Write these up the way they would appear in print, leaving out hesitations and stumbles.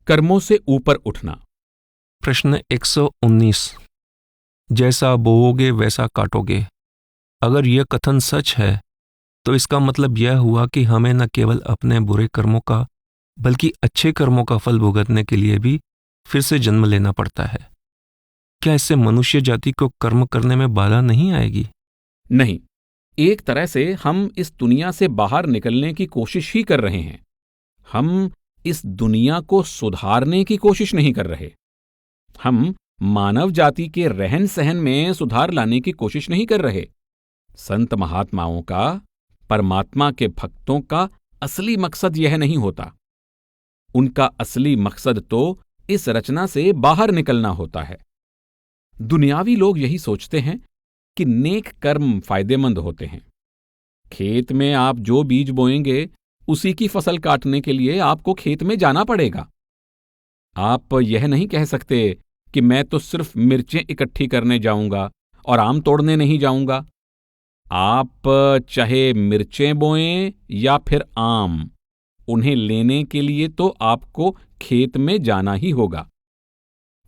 कर्मों से ऊपर उठना। प्रश्न 119। जैसा बोओगे वैसा काटोगे। अगर यह कथन सच है तो इसका मतलब यह हुआ कि हमें न केवल अपने बुरे कर्मों का बल्कि अच्छे कर्मों का फल भुगतने के लिए भी फिर से जन्म लेना पड़ता है। क्या इससे मनुष्य जाति को कर्म करने में बाधा नहीं आएगी? नहीं, एक तरह से हम इस दुनिया से बाहर निकलने की कोशिश ही कर रहे हैं। हम इस दुनिया को सुधारने की कोशिश नहीं कर रहे। हम मानव जाति के रहन सहन में सुधार लाने की कोशिश नहीं कर रहे। संत महात्माओं का, परमात्मा के भक्तों का असली मकसद यह नहीं होता। उनका असली मकसद तो इस रचना से बाहर निकलना होता है। दुनियावी लोग यही सोचते हैं कि नेक कर्म फायदेमंद होते हैं। खेत में आप जो बीज बोएंगे उसी की फसल काटने के लिए आपको खेत में जाना पड़ेगा। आप यह नहीं कह सकते कि मैं तो सिर्फ मिर्चें इकट्ठी करने जाऊंगा और आम तोड़ने नहीं जाऊंगा। आप चाहे मिर्चें बोएं या फिर आम, उन्हें लेने के लिए तो आपको खेत में जाना ही होगा।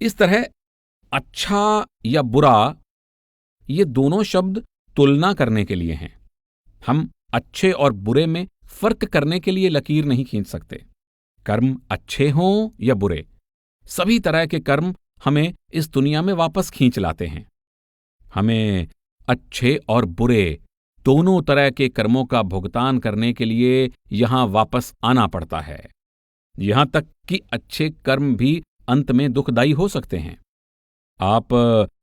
इस तरह अच्छा या बुरा, ये दोनों शब्द तुलना करने के लिए हैं। हम अच्छे और बुरे में फर्क करने के लिए लकीर नहीं खींच सकते। कर्म अच्छे हों या बुरे, सभी तरह के कर्म हमें इस दुनिया में वापस खींच लाते हैं। हमें अच्छे और बुरे दोनों तरह के कर्मों का भुगतान करने के लिए यहां वापस आना पड़ता है। यहां तक कि अच्छे कर्म भी अंत में दुखदायी हो सकते हैं। आप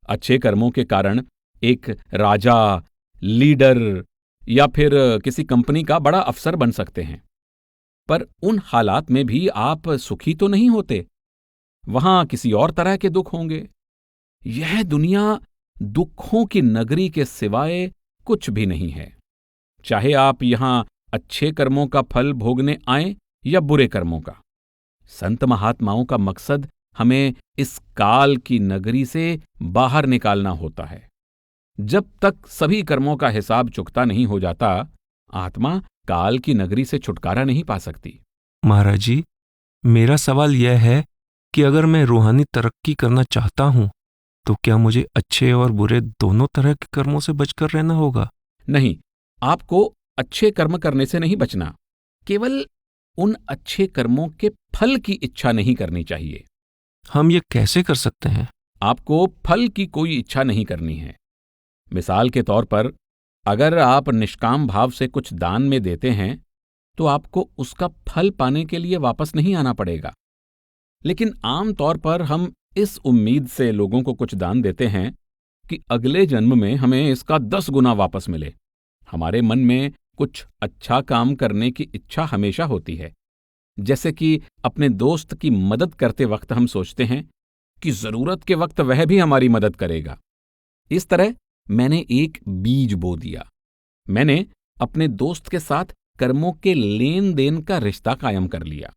अच्छे कर्मों के कारण एक राजा, लीडर या फिर किसी कंपनी का बड़ा अफसर बन सकते हैं, पर उन हालात में भी आप सुखी तो नहीं होते। वहां किसी और तरह के दुख होंगे। यह दुनिया दुखों की नगरी के सिवाय कुछ भी नहीं है। चाहे आप यहां अच्छे कर्मों का फल भोगने आएं या बुरे कर्मों का। संत महात्माओं का मकसद हमें इस काल की नगरी से बाहर निकालना होता है। जब तक सभी कर्मों का हिसाब चुकता नहीं हो जाता, आत्मा काल की नगरी से छुटकारा नहीं पा सकती। महाराज जी, मेरा सवाल यह है कि अगर मैं रूहानी तरक्की करना चाहता हूं तो क्या मुझे अच्छे और बुरे दोनों तरह के कर्मों से बचकर रहना होगा? नहीं, आपको अच्छे कर्म करने से नहीं बचना, केवल उन अच्छे कर्मों के फल की इच्छा नहीं करनी चाहिए। हम ये कैसे कर सकते हैं? आपको फल की कोई इच्छा नहीं करनी है। मिसाल के तौर पर, अगर आप निष्काम भाव से कुछ दान में देते हैं तो आपको उसका फल पाने के लिए वापस नहीं आना पड़ेगा। लेकिन आम तौर पर हम इस उम्मीद से लोगों को कुछ दान देते हैं कि अगले जन्म में हमें इसका 10 गुना वापस मिले। हमारे मन में कुछ अच्छा काम करने की इच्छा हमेशा होती है। जैसे कि अपने दोस्त की मदद करते वक्त हम सोचते हैं कि जरूरत के वक्त वह भी हमारी मदद करेगा। इस तरह मैंने एक बीज बो दिया। मैंने अपने दोस्त के साथ कर्मों के लेन देन का रिश्ता कायम कर लिया।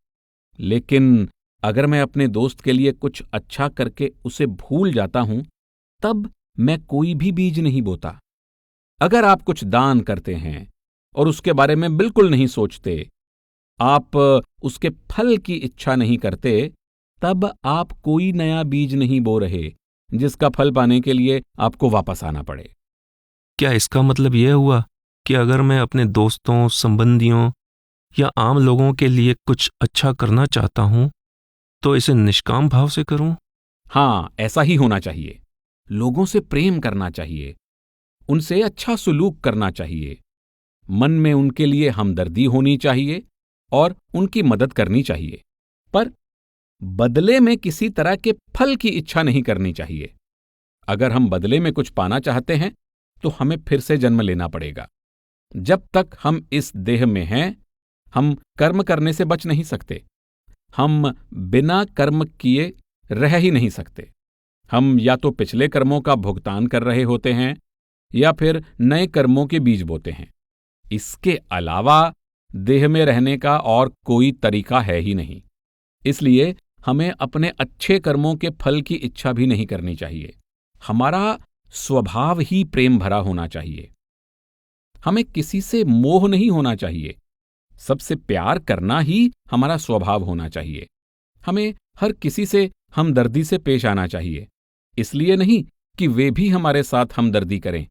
लेकिन अगर मैं अपने दोस्त के लिए कुछ अच्छा करके उसे भूल जाता हूं, तब मैं कोई भी बीज नहीं बोता। अगर आप कुछ दान करते हैं और उसके बारे में बिल्कुल नहीं सोचते, आप उसके फल की इच्छा नहीं करते, तब आप कोई नया बीज नहीं बो रहे जिसका फल पाने के लिए आपको वापस आना पड़े। क्या इसका मतलब यह हुआ कि अगर मैं अपने दोस्तों, संबंधियों या आम लोगों के लिए कुछ अच्छा करना चाहता हूं तो इसे निष्काम भाव से करूं? हाँ, ऐसा ही होना चाहिए। लोगों से प्रेम करना चाहिए, उनसे अच्छा सुलूक करना चाहिए, मन में उनके लिए हमदर्दी होनी चाहिए और उनकी मदद करनी चाहिए, पर बदले में किसी तरह के फल की इच्छा नहीं करनी चाहिए। अगर हम बदले में कुछ पाना चाहते हैं तो हमें फिर से जन्म लेना पड़ेगा। जब तक हम इस देह में हैं, हम कर्म करने से बच नहीं सकते। हम बिना कर्म किए रह ही नहीं सकते। हम या तो पिछले कर्मों का भुगतान कर रहे होते हैं या फिर नए कर्मों के बीज बोते हैं। इसके अलावा देह में रहने का और कोई तरीका है ही नहीं। इसलिए हमें अपने अच्छे कर्मों के फल की इच्छा भी नहीं करनी चाहिए। हमारा स्वभाव ही प्रेम भरा होना चाहिए। हमें किसी से मोह नहीं होना चाहिए। सबसे प्यार करना ही हमारा स्वभाव होना चाहिए। हमें हर किसी से हमदर्दी से पेश आना चाहिए, इसलिए नहीं कि वे भी हमारे साथ हमदर्दी करें,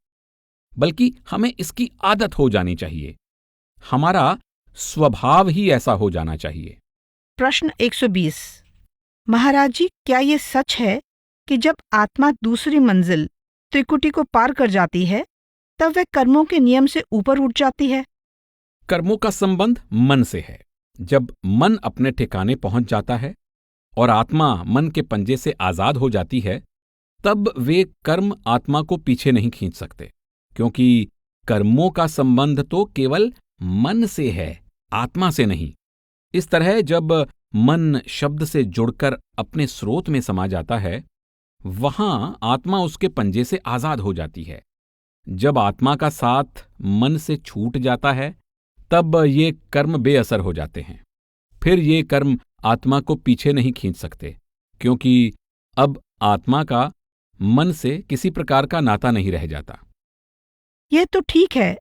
बल्कि हमें इसकी आदत हो जानी चाहिए। हमारा स्वभाव ही ऐसा हो जाना चाहिए। प्रश्न 120। महाराज जी, क्या ये सच है कि जब आत्मा दूसरी मंजिल त्रिकुटी को पार कर जाती है तब वह कर्मों के नियम से ऊपर उठ जाती है? कर्मों का संबंध मन से है। जब मन अपने ठिकाने पहुंच जाता है और आत्मा मन के पंजे से आजाद हो जाती है, तब वे कर्म आत्मा को पीछे नहीं खींच सकते, क्योंकि कर्मों का संबंध तो केवल मन से है, आत्मा से नहीं। इस तरह जब मन शब्द से जुड़कर अपने स्रोत में समा जाता है, वहां आत्मा उसके पंजे से आजाद हो जाती है। जब आत्मा का साथ मन से छूट जाता है, तब ये कर्म बेअसर हो जाते हैं। फिर ये कर्म आत्मा को पीछे नहीं खींच सकते, क्योंकि अब आत्मा का मन से किसी प्रकार का नाता नहीं रह जाता। यह तो ठीक है,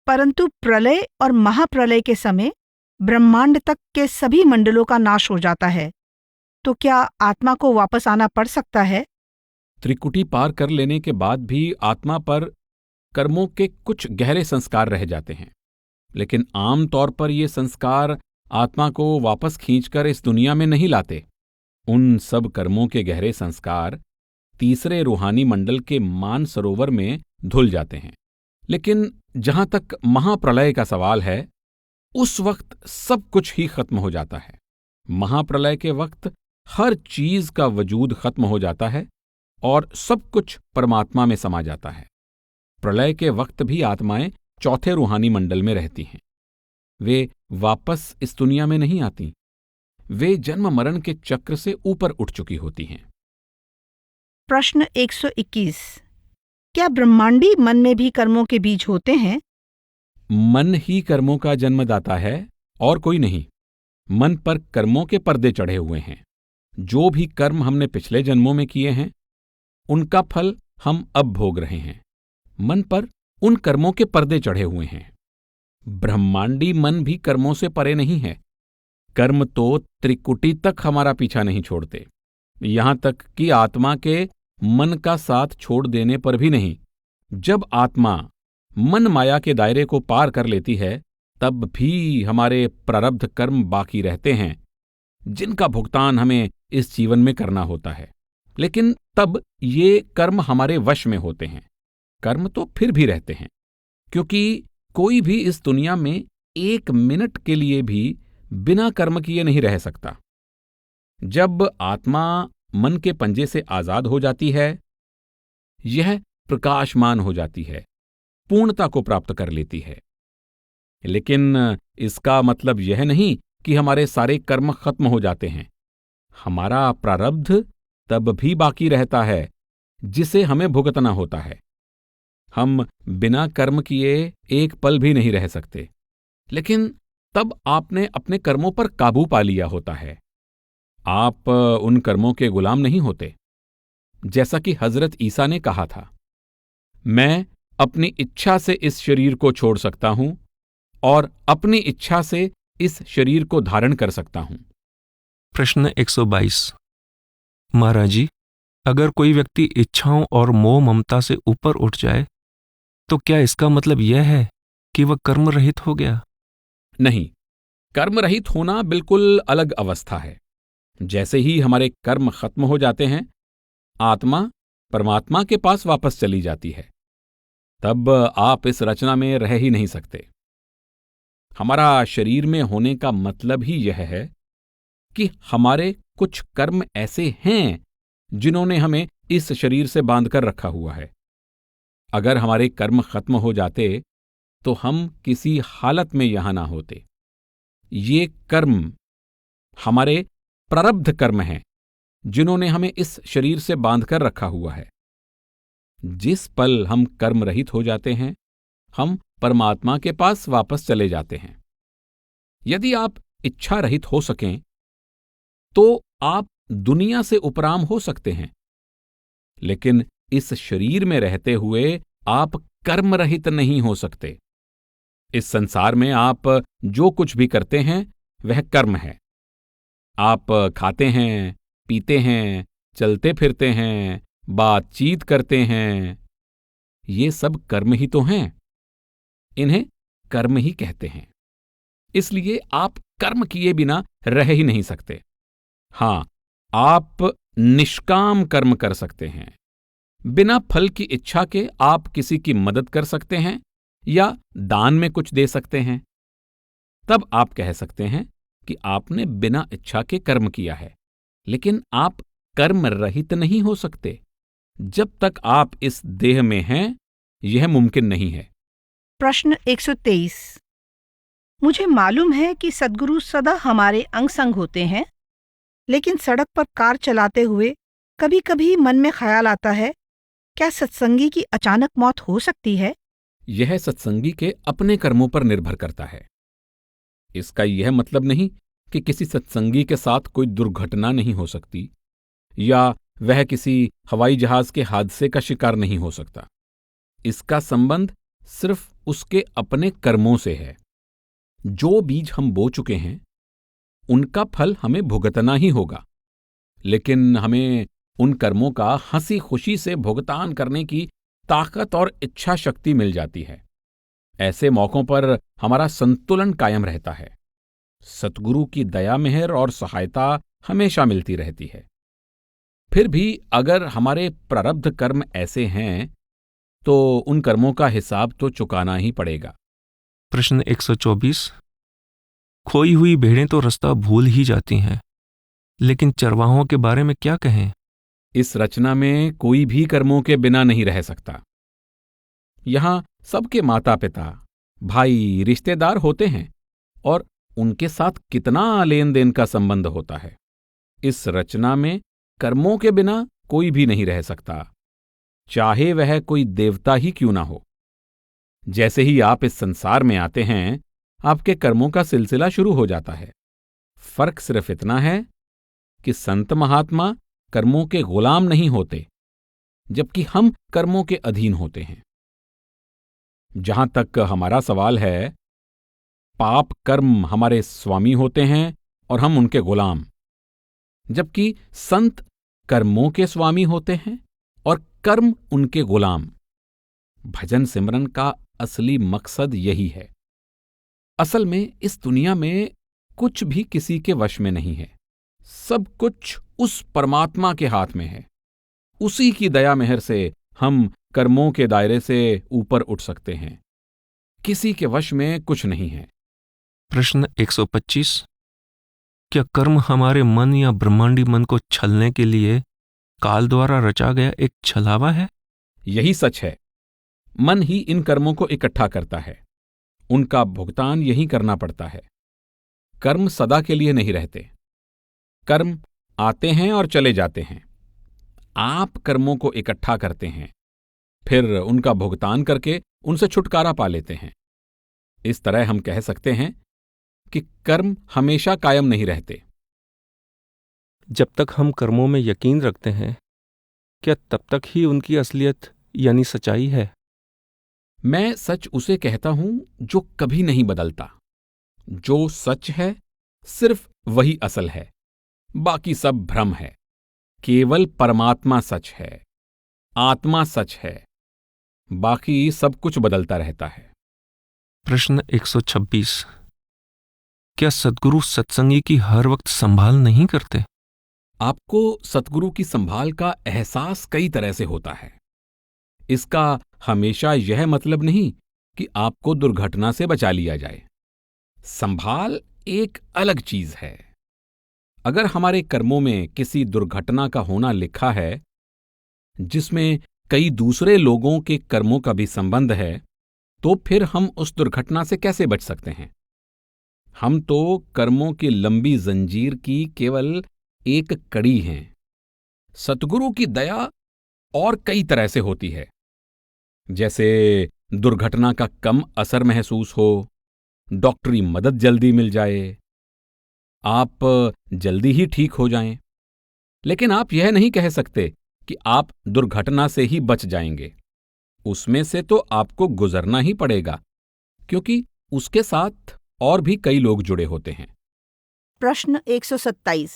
परंतु प्रलय और महाप्रलय के समय ब्रह्मांड तक के सभी मंडलों का नाश हो जाता है, तो क्या आत्मा को वापस आना पड़ सकता है? त्रिकुटी पार कर लेने के बाद भी आत्मा पर कर्मों के कुछ गहरे संस्कार रह जाते हैं, लेकिन आम तौर पर ये संस्कार आत्मा को वापस खींचकर इस दुनिया में नहीं लाते। उन सब कर्मों के गहरे संस्कार तीसरे रूहानी मंडल के मान सरोवर में धुल जाते हैं। लेकिन जहां तक महाप्रलय का सवाल है, उस वक्त सब कुछ ही खत्म हो जाता है। महाप्रलय के वक्त हर चीज का वजूद खत्म हो जाता है और सब कुछ परमात्मा में समा जाता है। प्रलय के वक्त भी आत्माएं चौथे रूहानी मंडल में रहती हैं। वे वापस इस दुनिया में नहीं आती। वे जन्म मरण के चक्र से ऊपर उठ चुकी होती हैं। प्रश्न 121। क्या ब्रह्मांडी मन में भी कर्मों के बीज होते हैं? मन ही कर्मों का जन्मदाता है और कोई नहीं। मन पर कर्मों के पर्दे चढ़े हुए हैं। जो भी कर्म हमने पिछले जन्मों में किए हैं, उनका फल हम अब भोग रहे हैं। मन पर उन कर्मों के पर्दे चढ़े हुए हैं। ब्रह्मांडी मन भी कर्मों से परे नहीं है। कर्म तो त्रिकुटी तक हमारा पीछा नहीं छोड़ते, यहां तक कि आत्मा के मन का साथ छोड़ देने पर भी नहीं। जब आत्मा मन माया के दायरे को पार कर लेती है, तब भी हमारे प्रारब्ध कर्म बाकी रहते हैं, जिनका भुगतान हमें इस जीवन में करना होता है। लेकिन तब ये कर्म हमारे वश में होते हैं। कर्म तो फिर भी रहते हैं, क्योंकि कोई भी इस दुनिया में एक मिनट के लिए भी बिना कर्म किए नहीं रह सकता। जब आत्मा मन के पंजे से आजाद हो जाती है, यह प्रकाशमान हो जाती है, पूर्णता को प्राप्त कर लेती है। लेकिन इसका मतलब यह नहीं कि हमारे सारे कर्म खत्म हो जाते हैं। हमारा प्रारब्ध तब भी बाकी रहता है, जिसे हमें भुगतना होता है। हम बिना कर्म किए एक पल भी नहीं रह सकते, लेकिन तब आपने अपने कर्मों पर काबू पा लिया होता है। आप उन कर्मों के गुलाम नहीं होते। जैसा कि हजरत ईसा ने कहा था, मैं अपनी इच्छा से इस शरीर को छोड़ सकता हूं और अपनी इच्छा से इस शरीर को धारण कर सकता हूं। प्रश्न 122। महाराज जी, अगर कोई व्यक्ति इच्छाओं और मोह ममता से ऊपर उठ जाए, तो क्या इसका मतलब यह है कि वह कर्म रहित हो गया? नहीं, कर्म रहित होना बिल्कुल अलग अवस्था है। जैसे ही हमारे कर्म खत्म हो जाते हैं, आत्मा परमात्मा के पास वापस चली जाती है। तब आप इस रचना में रह ही नहीं सकते। हमारा शरीर में होने का मतलब ही यह है कि हमारे कुछ कर्म ऐसे हैं जिन्होंने हमें इस शरीर से बांधकर रखा हुआ है। अगर हमारे कर्म खत्म हो जाते तो हम किसी हालत में यहां ना होते। ये कर्म हमारे प्रारब्ध कर्म हैं जिन्होंने हमें इस शरीर से बांधकर रखा हुआ है। जिस पल हम कर्म रहित हो जाते हैं, हम परमात्मा के पास वापस चले जाते हैं। यदि आप इच्छा रहित हो सकें तो आप दुनिया से उपराम हो सकते हैं, लेकिन इस शरीर में रहते हुए आप कर्म रहित नहीं हो सकते। इस संसार में आप जो कुछ भी करते हैं वह कर्म है। आप खाते हैं, पीते हैं, चलते फिरते हैं, बातचीत करते हैं, ये सब कर्म ही तो हैं। इन्हें कर्म ही कहते हैं। इसलिए आप कर्म किए बिना रह ही नहीं सकते। हां, आप निष्काम कर्म कर सकते हैं। बिना फल की इच्छा के आप किसी की मदद कर सकते हैं या दान में कुछ दे सकते हैं। तब आप कह सकते हैं कि आपने बिना इच्छा के कर्म किया है। लेकिन आप कर्म रहित नहीं हो सकते। जब तक आप इस देह में हैं, यह मुमकिन नहीं है। प्रश्न 123। मुझे मालूम है कि सद्गुरु सदा हमारे अंग संग होते हैं, लेकिन सड़क पर कार चलाते हुए कभी कभी मन में ख्याल आता है, क्या सत्संगी की अचानक मौत हो सकती है? यह सत्संगी के अपने कर्मों पर निर्भर करता है। इसका यह मतलब नहीं कि किसी सत्संगी के साथ कोई दुर्घटना नहीं हो सकती या वह किसी हवाई जहाज के हादसे का शिकार नहीं हो सकता। इसका संबंध सिर्फ उसके अपने कर्मों से है। जो बीज हम बो चुके हैं, उनका फल हमें भुगतना ही होगा। लेकिन हमें उन कर्मों का हंसी खुशी से भुगतान करने की ताकत और इच्छा शक्ति मिल जाती है। ऐसे मौकों पर हमारा संतुलन कायम रहता है। सतगुरु की दया मेहर और सहायता हमेशा मिलती रहती है। फिर भी अगर हमारे प्रारब्ध कर्म ऐसे हैं, तो उन कर्मों का हिसाब तो चुकाना ही पड़ेगा। प्रश्न 124। खोई हुई भेड़ें तो रास्ता भूल ही जाती हैं, लेकिन चरवाहों के बारे में क्या कहें? इस रचना में कोई भी कर्मों के बिना नहीं रह सकता। यहां सबके माता पिता, भाई, रिश्तेदार होते हैं और उनके साथ कितना लेन देन का संबंध होता है। इस रचना में कर्मों के बिना कोई भी नहीं रह सकता, चाहे वह कोई देवता ही क्यों ना हो। जैसे ही आप इस संसार में आते हैं, आपके कर्मों का सिलसिला शुरू हो जाता है। फर्क सिर्फ इतना है कि संत महात्मा कर्मों के गुलाम नहीं होते, जबकि हम कर्मों के अधीन होते हैं। जहां तक हमारा सवाल है, पाप कर्म हमारे स्वामी होते हैं और हम उनके गुलाम, जबकि संत कर्मों के स्वामी होते हैं और कर्म उनके गुलाम। भजन सिमरन का असली मकसद यही है। असल में इस दुनिया में कुछ भी किसी के वश में नहीं है। सब कुछ उस परमात्मा के हाथ में है। उसी की दया मेहर से हम कर्मों के दायरे से ऊपर उठ सकते हैं। किसी के वश में कुछ नहीं है। प्रश्न 125। क्या कर्म हमारे मन या ब्रह्मांडी मन को छलने के लिए काल द्वारा रचा गया एक छलावा है? यही सच है। मन ही इन कर्मों को इकट्ठा करता है। उनका भुगतान यही करना पड़ता है। कर्म सदा के लिए नहीं रहते। कर्म आते हैं और चले जाते हैं। आप कर्मों को इकट्ठा करते हैं, फिर उनका भुगतान करके उनसे छुटकारा पा लेते हैं। इस तरह हम कह सकते हैं कि कर्म हमेशा कायम नहीं रहते। जब तक हम कर्मों में यकीन रखते हैं, क्या तब तक ही उनकी असलियत यानी सच्चाई है? मैं सच उसे कहता हूं जो कभी नहीं बदलता। जो सच है, सिर्फ वही असल है। बाकी सब भ्रम है। केवल परमात्मा सच है, आत्मा सच है। बाकी सब कुछ बदलता रहता है। प्रश्न 126। क्या सद्गुरु सत्संगी की हर वक्त संभाल नहीं करते? आपको सतगुरु की संभाल का एहसास कई तरह से होता है। इसका हमेशा यह मतलब नहीं कि आपको दुर्घटना से बचा लिया जाए। संभाल एक अलग चीज है। अगर हमारे कर्मों में किसी दुर्घटना का होना लिखा है, जिसमें कई दूसरे लोगों के कर्मों का भी संबंध है, तो फिर हम उस दुर्घटना से कैसे बच सकते हैं? हम तो कर्मों की लंबी जंजीर की केवल एक कड़ी हैं। सतगुरु की दया और कई तरह से होती है। जैसे दुर्घटना का कम असर महसूस हो, डॉक्टरी मदद जल्दी मिल जाए, आप जल्दी ही ठीक हो जाएं। लेकिन आप यह नहीं कह सकते कि आप दुर्घटना से ही बच जाएंगे। उसमें से तो आपको गुजरना ही पड़ेगा, क्योंकि उसके साथ और भी कई लोग जुड़े होते हैं। प्रश्न 127।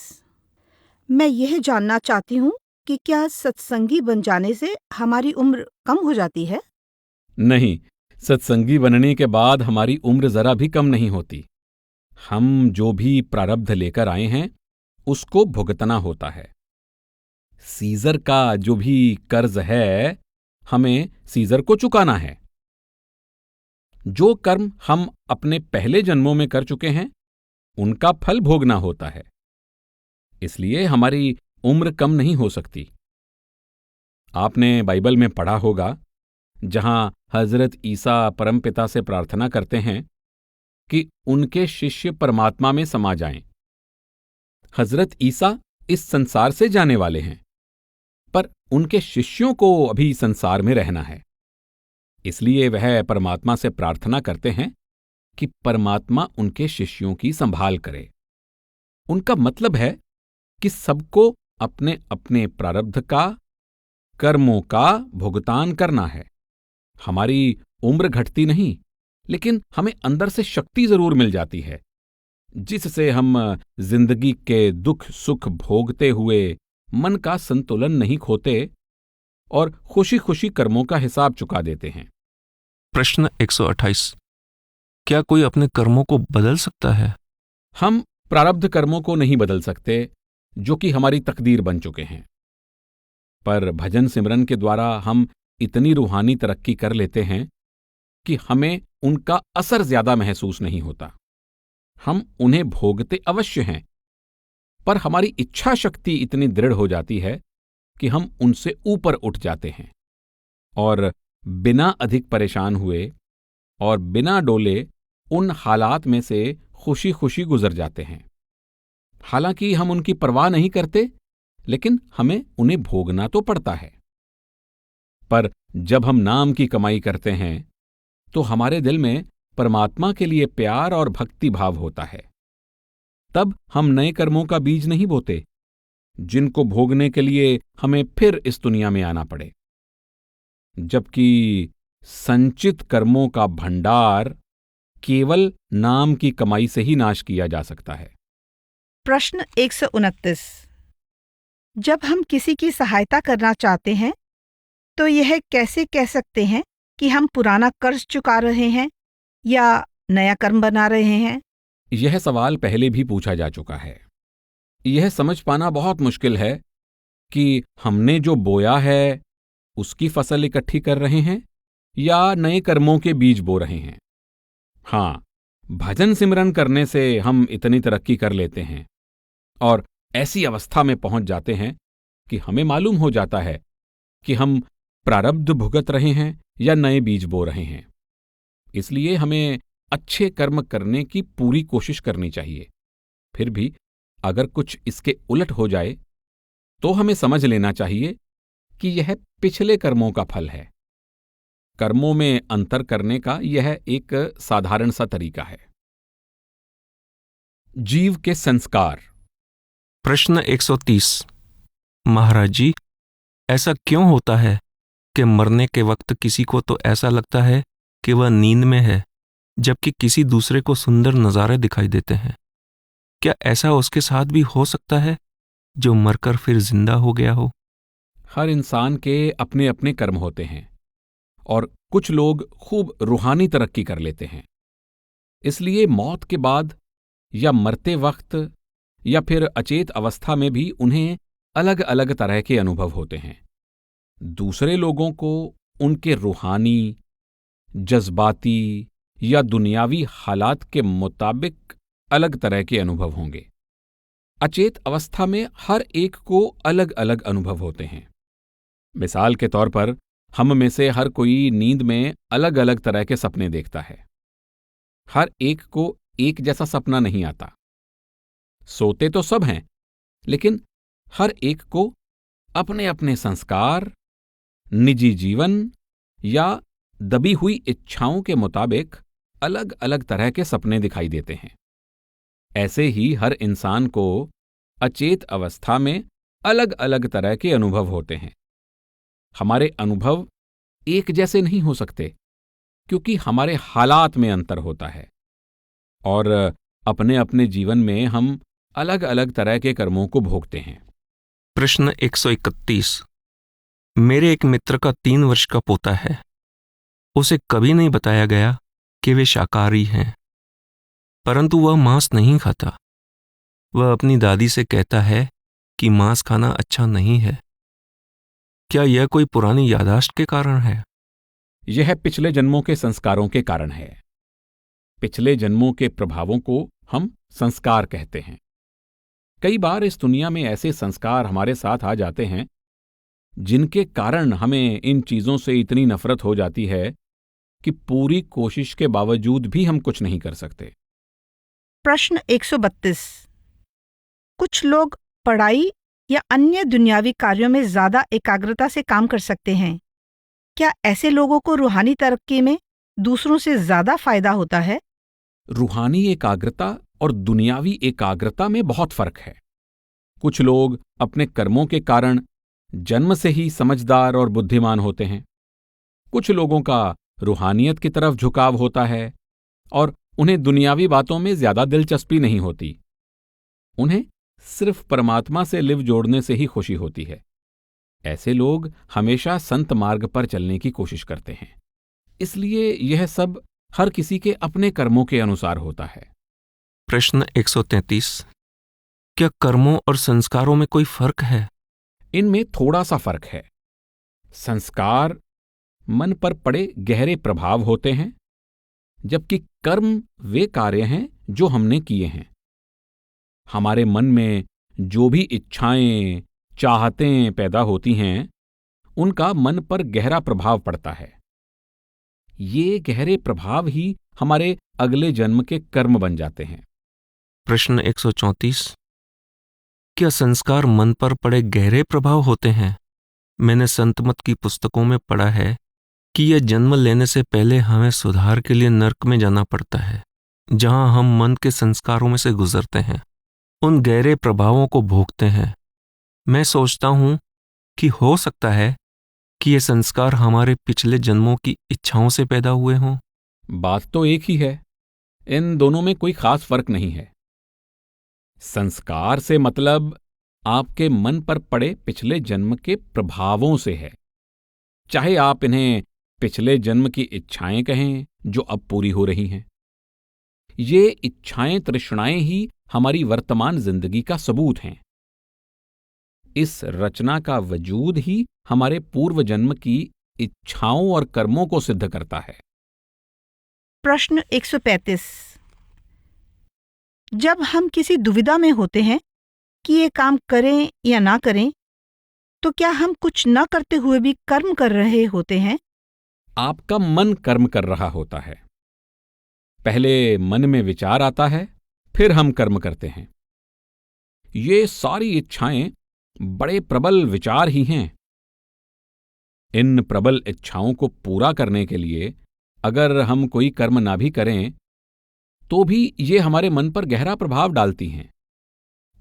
मैं यह जानना चाहती हूँ कि क्या सत्संगी बन जाने से हमारी उम्र कम हो जाती है? नहीं, सत्संगी बनने के बाद हमारी उम्र जरा भी कम नहीं होती। हम जो भी प्रारब्ध लेकर आए हैं उसको भुगतना होता है। सीजर का जो भी कर्ज है हमें सीजर को चुकाना है। जो कर्म हम अपने पहले जन्मों में कर चुके हैं उनका फल भोगना होता है। इसलिए हमारी उम्र कम नहीं हो सकती। आपने बाइबल में पढ़ा होगा जहां हजरत ईसा परमपिता से प्रार्थना करते हैं कि उनके शिष्य परमात्मा में समा जाएं। हजरत ईसा इस संसार से जाने वाले हैं, पर उनके शिष्यों को अभी संसार में रहना है। इसलिए वह परमात्मा से प्रार्थना करते हैं कि परमात्मा उनके शिष्यों की संभाल करे। उनका मतलब है कि सबको अपने अपने प्रारब्ध का, कर्मों का भुगतान करना है। हमारी उम्र घटती नहीं, लेकिन हमें अंदर से शक्ति जरूर मिल जाती है जिससे हम जिंदगी के दुख सुख भोगते हुए मन का संतुलन नहीं खोते और खुशी खुशी कर्मों का हिसाब चुका देते हैं। प्रश्न 128। क्या कोई अपने कर्मों को बदल सकता है? हम प्रारब्ध कर्मों को नहीं बदल सकते जो कि हमारी तकदीर बन चुके हैं, पर भजन सिमरन के द्वारा हम इतनी रूहानी तरक्की कर लेते हैं कि हमें उनका असर ज्यादा महसूस नहीं होता। हम उन्हें भोगते अवश्य हैं, पर हमारी इच्छा शक्ति इतनी दृढ़ हो जाती है कि हम उनसे ऊपर उठ जाते हैं और बिना अधिक परेशान हुए और बिना डोले उन हालात में से खुशी खुशी गुजर जाते हैं। हालांकि हम उनकी परवाह नहीं करते, लेकिन हमें उन्हें भोगना तो पड़ता है। पर जब हम नाम की कमाई करते हैं तो हमारे दिल में परमात्मा के लिए प्यार और भक्ति भाव होता है। तब हम नए कर्मों का बीज नहीं बोते जिनको भोगने के लिए हमें फिर इस दुनिया में आना पड़े, जबकि संचित कर्मों का भंडार केवल नाम की कमाई से ही नाश किया जा सकता है। प्रश्न 129। जब हम किसी की सहायता करना चाहते हैं तो यह कैसे कह सकते हैं कि हम पुराना कर्ज चुका रहे हैं या नया कर्म बना रहे हैं? यह सवाल पहले भी पूछा जा चुका है। यह समझ पाना बहुत मुश्किल है कि हमने जो बोया है उसकी फसल इकट्ठी कर रहे हैं या नए कर्मों के बीज बो रहे हैं। हाँ, भजन सिमरन करने से हम इतनी तरक्की कर लेते हैं और ऐसी अवस्था में पहुंच जाते हैं कि हमें मालूम हो जाता है कि हम प्रारब्ध भुगत रहे हैं या नए बीज बो रहे हैं। इसलिए हमें अच्छे कर्म करने की पूरी कोशिश करनी चाहिए। फिर भी अगर कुछ इसके उलट हो जाए तो हमें समझ लेना चाहिए कि यह पिछले कर्मों का फल है। कर्मों में अंतर करने का यह एक साधारण सा तरीका है। जीव के संस्कार। प्रश्न 130। महाराज जी, ऐसा क्यों होता है कि मरने के वक्त किसी को तो ऐसा लगता है कि वह नींद में है, जबकि किसी दूसरे को सुंदर नज़ारे दिखाई देते हैं? क्या ऐसा उसके साथ भी हो सकता है जो मरकर फिर जिंदा हो गया हो? हर इंसान के अपने अपने कर्म होते हैं और कुछ लोग खूब रूहानी तरक्की कर लेते हैं। इसलिए मौत के बाद या मरते वक्त या फिर अचेत अवस्था में भी उन्हें अलग अलग तरह के अनुभव होते हैं। दूसरे लोगों को उनके रूहानी, जज्बाती या दुनियावी हालात के मुताबिक अलग तरह के अनुभव होंगे। अचेत अवस्था में हर एक को अलग अलग अनुभव होते हैं। मिसाल के तौर पर हम में से हर कोई नींद में अलग अलग तरह के सपने देखता है। हर एक को एक जैसा सपना नहीं आता। सोते तो सब हैं, लेकिन हर एक को अपने अपने संस्कार, निजी जीवन या दबी हुई इच्छाओं के मुताबिक अलग अलग तरह के सपने दिखाई देते हैं। ऐसे ही हर इंसान को अचेत अवस्था में अलग अलग तरह के अनुभव होते हैं। हमारे अनुभव एक जैसे नहीं हो सकते क्योंकि हमारे हालात में अंतर होता है और अपने अपने जीवन में हम अलग अलग तरह के कर्मों को भोगते हैं। प्रश्न 131। मेरे एक मित्र का 3 वर्ष का पोता है। उसे कभी नहीं बताया गया कि वे शाकाहारी हैं, परंतु वह मांस नहीं खाता। वह अपनी दादी से कहता है कि मांस खाना अच्छा नहीं है। क्या यह कोई पुरानी याददाश्त के कारण है? यह पिछले जन्मों के संस्कारों के कारण है। पिछले जन्मों के प्रभावों को हम संस्कार कहते हैं। कई बार इस दुनिया में ऐसे संस्कार हमारे साथ आ जाते हैं जिनके कारण हमें इन चीजों से इतनी नफरत हो जाती है कि पूरी कोशिश के बावजूद भी हम कुछ नहीं कर सकते। प्रश्न 132। कुछ लोग पढ़ाई या अन्य दुनियावी कार्यों में ज्यादा एकाग्रता से काम कर सकते हैं। क्या ऐसे लोगों को रूहानी तरक्की में दूसरों से ज्यादा फायदा होता है? रूहानी एकाग्रता और दुनियावी एकाग्रता में बहुत फर्क है। कुछ लोग अपने कर्मों के कारण जन्म से ही समझदार और बुद्धिमान होते हैं। कुछ लोगों का रूहानियत की तरफ झुकाव होता है और उन्हें दुनियावी बातों में ज्यादा दिलचस्पी नहीं होती। उन्हें सिर्फ परमात्मा से लिव जोड़ने से ही खुशी होती है। ऐसे लोग हमेशा संत मार्ग पर चलने की कोशिश करते हैं। इसलिए यह सब हर किसी के अपने कर्मों के अनुसार होता है। प्रश्न 133। क्या कर्मों और संस्कारों में कोई फर्क है? इनमें थोड़ा सा फर्क है। संस्कार मन पर पड़े गहरे प्रभाव होते हैं, जबकि कर्म वे कार्य हैं जो हमने किए हैं। हमारे मन में जो भी इच्छाएं, चाहतें पैदा होती हैं, उनका मन पर गहरा प्रभाव पड़ता है। ये गहरे प्रभाव ही हमारे अगले जन्म के कर्म बन जाते हैं। प्रश्न 134। क्या संस्कार मन पर पड़े गहरे प्रभाव होते हैं? मैंने संतमत की पुस्तकों में पढ़ा है कि यह जन्म लेने से पहले हमें सुधार के लिए नर्क में जाना पड़ता है, जहां हम मन के संस्कारों में से गुजरते हैं, उन गहरे प्रभावों को भोगते हैं। मैं सोचता हूं कि हो सकता है कि ये संस्कार हमारे पिछले जन्मों की इच्छाओं से पैदा हुए हों। बात तो एक ही है। इन दोनों में कोई खास फर्क नहीं है। संस्कार से मतलब आपके मन पर पड़े पिछले जन्म के प्रभावों से है। चाहे आप इन्हें पिछले जन्म की इच्छाएं कहें जो अब पूरी हो रही हैं। ये इच्छाएं, तृष्णाएं ही हमारी वर्तमान जिंदगी का सबूत हैं। इस रचना का वजूद ही हमारे पूर्व जन्म की इच्छाओं और कर्मों को सिद्ध करता है। प्रश्न 135। जब हम किसी दुविधा में होते हैं कि ये काम करें या ना करें, तो क्या हम कुछ न करते हुए भी कर्म कर रहे होते हैं? आपका मन कर्म कर रहा होता है। पहले मन में विचार आता है, फिर हम कर्म करते हैं। ये सारी इच्छाएं बड़े प्रबल विचार ही हैं। इन प्रबल इच्छाओं को पूरा करने के लिए अगर हम कोई कर्म ना भी करें, तो भी ये हमारे मन पर गहरा प्रभाव डालती हैं,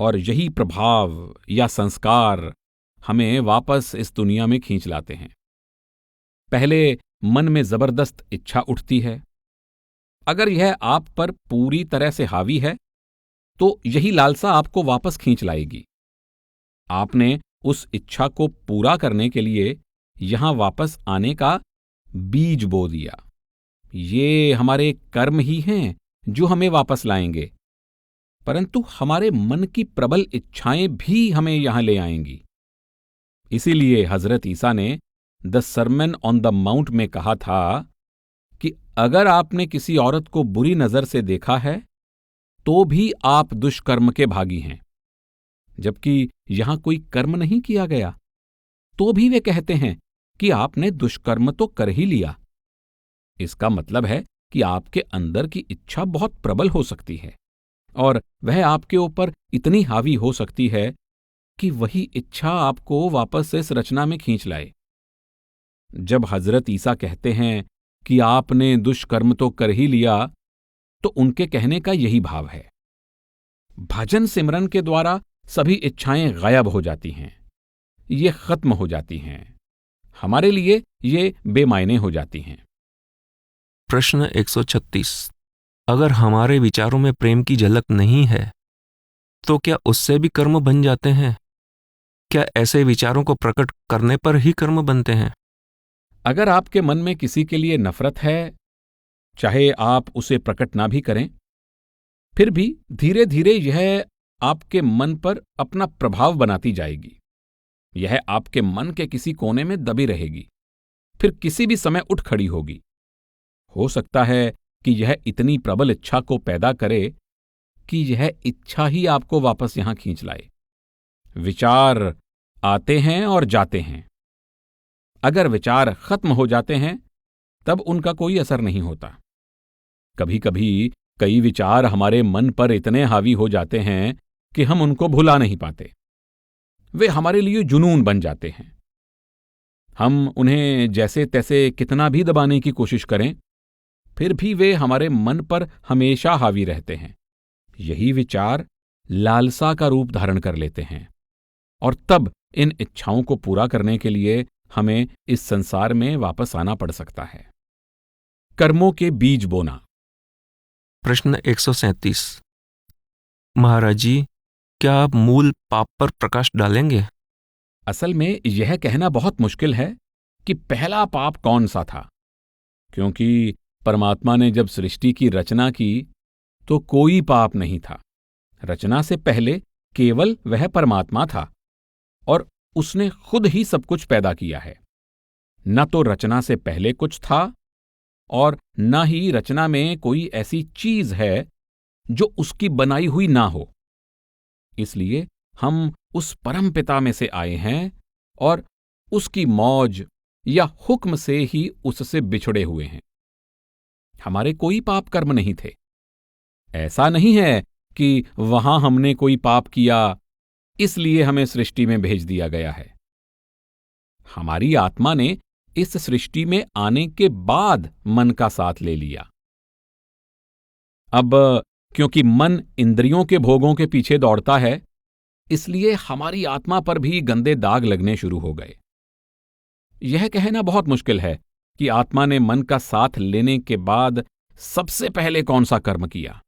और यही प्रभाव या संस्कार हमें वापस इस दुनिया में खींच लाते हैं। पहले मन में जबरदस्त इच्छा उठती है। अगर यह आप पर पूरी तरह से हावी है, तो यही लालसा आपको वापस खींच लाएगी। आपने उस इच्छा को पूरा करने के लिए यहां वापस आने का बीज बो दिया। ये हमारे कर्म ही हैं जो हमें वापस लाएंगे, परंतु हमारे मन की प्रबल इच्छाएं भी हमें यहां ले आएंगी। इसीलिए हजरत ईसा ने the sermon on the mount में कहा था कि अगर आपने किसी औरत को बुरी नजर से देखा है, तो भी आप दुष्कर्म के भागी हैं। जबकि यहां कोई कर्म नहीं किया गया, तो भी वे कहते हैं कि आपने दुष्कर्म तो कर ही लिया। इसका मतलब है कि आपके अंदर की इच्छा बहुत प्रबल हो सकती है, और वह आपके ऊपर इतनी हावी हो सकती है कि वही इच्छा आपको वापस इस रचना में खींच लाए। जब हजरत ईसा कहते हैं कि आपने दुष्कर्म तो कर ही लिया, तो उनके कहने का यही भाव है। भजन सिमरन के द्वारा सभी इच्छाएं गायब हो जाती हैं, ये खत्म हो जाती हैं। हमारे लिए ये बेमायने हो जाती हैं। प्रश्न 136। अगर हमारे विचारों में प्रेम की झलक नहीं है, तो क्या उससे भी कर्म बन जाते हैं? क्या ऐसे विचारों को प्रकट करने पर ही कर्म बनते हैं? अगर आपके मन में किसी के लिए नफरत है, चाहे आप उसे प्रकट ना भी करें, फिर भी धीरे धीरे यह आपके मन पर अपना प्रभाव बनाती जाएगी। यह आपके मन के किसी कोने में दबी रहेगी, फिर किसी भी समय उठ खड़ी होगी। हो सकता है कि यह इतनी प्रबल इच्छा को पैदा करे कि यह इच्छा ही आपको वापस यहां खींच लाए। विचार आते हैं और जाते हैं। अगर विचार खत्म हो जाते हैं तब उनका कोई असर नहीं होता। कभी कभी कई विचार हमारे मन पर इतने हावी हो जाते हैं कि हम उनको भुला नहीं पाते। वे हमारे लिए जुनून बन जाते हैं। हम उन्हें जैसे तैसे कितना भी दबाने की कोशिश करें, फिर भी वे हमारे मन पर हमेशा हावी रहते हैं। यही विचार लालसा का रूप धारण कर लेते हैं और तब इन इच्छाओं को पूरा करने के लिए हमें इस संसार में वापस आना पड़ सकता है। कर्मों के बीज बोना। प्रश्न 137। महाराज जी, क्या आप मूल पाप पर प्रकाश डालेंगे? असल में यह कहना बहुत मुश्किल है कि पहला पाप कौन सा था, क्योंकि परमात्मा ने जब सृष्टि की रचना की तो कोई पाप नहीं था। रचना से पहले केवल वह परमात्मा था और उसने खुद ही सब कुछ पैदा किया है। न तो रचना से पहले कुछ था और न ही रचना में कोई ऐसी चीज है जो उसकी बनाई हुई ना हो। इसलिए हम उस परम पिता में से आए हैं और उसकी मौज या हुक्म से ही उससे बिछड़े हुए हैं। हमारे कोई पाप कर्म नहीं थे। ऐसा नहीं है कि वहां हमने कोई पाप किया इसलिए हमें सृष्टि में भेज दिया गया है। हमारी आत्मा ने इस सृष्टि में आने के बाद मन का साथ ले लिया। अब क्योंकि मन इंद्रियों के भोगों के पीछे दौड़ता है, इसलिए हमारी आत्मा पर भी गंदे दाग लगने शुरू हो गए। यह कहना बहुत मुश्किल है कि आत्मा ने मन का साथ लेने के बाद सबसे पहले कौन सा कर्म किया।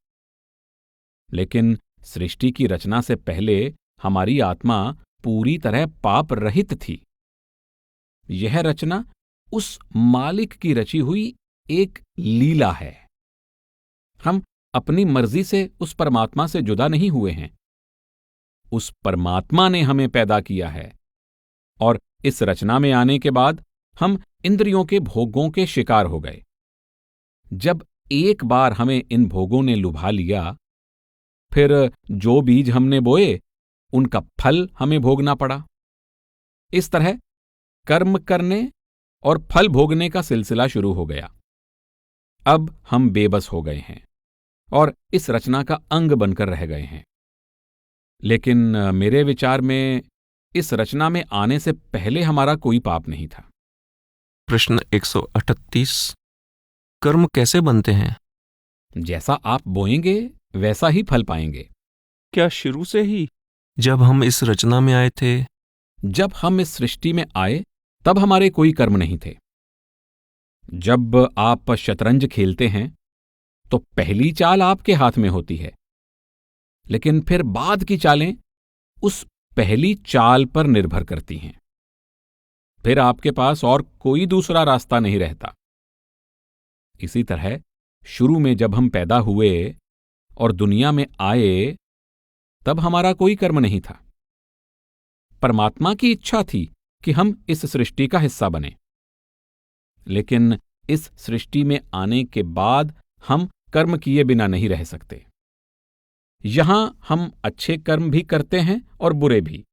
लेकिन सृष्टि की रचना से पहले हमारी आत्मा पूरी तरह पाप रहित थी। यह रचना उस मालिक की रची हुई एक लीला है। हम अपनी मर्जी से उस परमात्मा से जुदा नहीं हुए हैं। उस परमात्मा ने हमें पैदा किया है और इस रचना में आने के बाद हम इंद्रियों के भोगों के शिकार हो गए। जब एक बार हमें इन भोगों ने लुभा लिया, फिर जो बीज हमने बोए उनका फल हमें भोगना पड़ा। इस तरह कर्म करने और फल भोगने का सिलसिला शुरू हो गया। अब हम बेबस हो गए हैं और इस रचना का अंग बनकर रह गए हैं। लेकिन मेरे विचार में इस रचना में आने से पहले हमारा कोई पाप नहीं था। प्रश्न 138। कर्म कैसे बनते हैं? जैसा आप बोएंगे वैसा ही फल पाएंगे। क्या शुरू से ही जब हम इस रचना में आए थे? जब हम इस सृष्टि में आए तब हमारे कोई कर्म नहीं थे। जब आप शतरंज खेलते हैं तो पहली चाल आपके हाथ में होती है, लेकिन फिर बाद की चालें उस पहली चाल पर निर्भर करती हैं। फिर आपके पास और कोई दूसरा रास्ता नहीं रहता। इसी तरह शुरू में जब हम पैदा हुए और दुनिया में आए तब हमारा कोई कर्म नहीं था। परमात्मा की इच्छा थी कि हम इस सृष्टि का हिस्सा बने। लेकिन इस सृष्टि में आने के बाद हम कर्म किए बिना नहीं रह सकते। यहां हम अच्छे कर्म भी करते हैं और बुरे भी,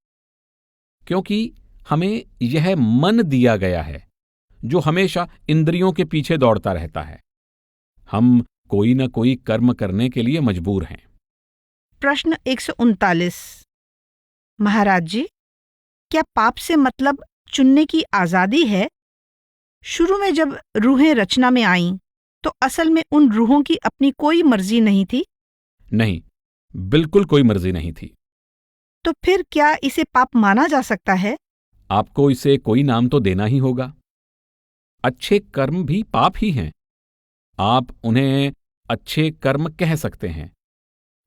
क्योंकि हमें यह मन दिया गया है जो हमेशा इंद्रियों के पीछे दौड़ता रहता है। हम कोई न कोई कर्म करने के लिए मजबूर हैं। प्रश्न 139। महाराज जी, क्या पाप से मतलब चुनने की आजादी है? शुरू में जब रूहें रचना में आईं तो असल में उन रूहों की अपनी कोई मर्जी नहीं थी? नहीं, बिल्कुल कोई मर्जी नहीं थी। तो फिर क्या इसे पाप माना जा सकता है? आपको इसे कोई नाम तो देना ही होगा। अच्छे कर्म भी पाप ही हैं। आप उन्हें अच्छे कर्म कह सकते हैं,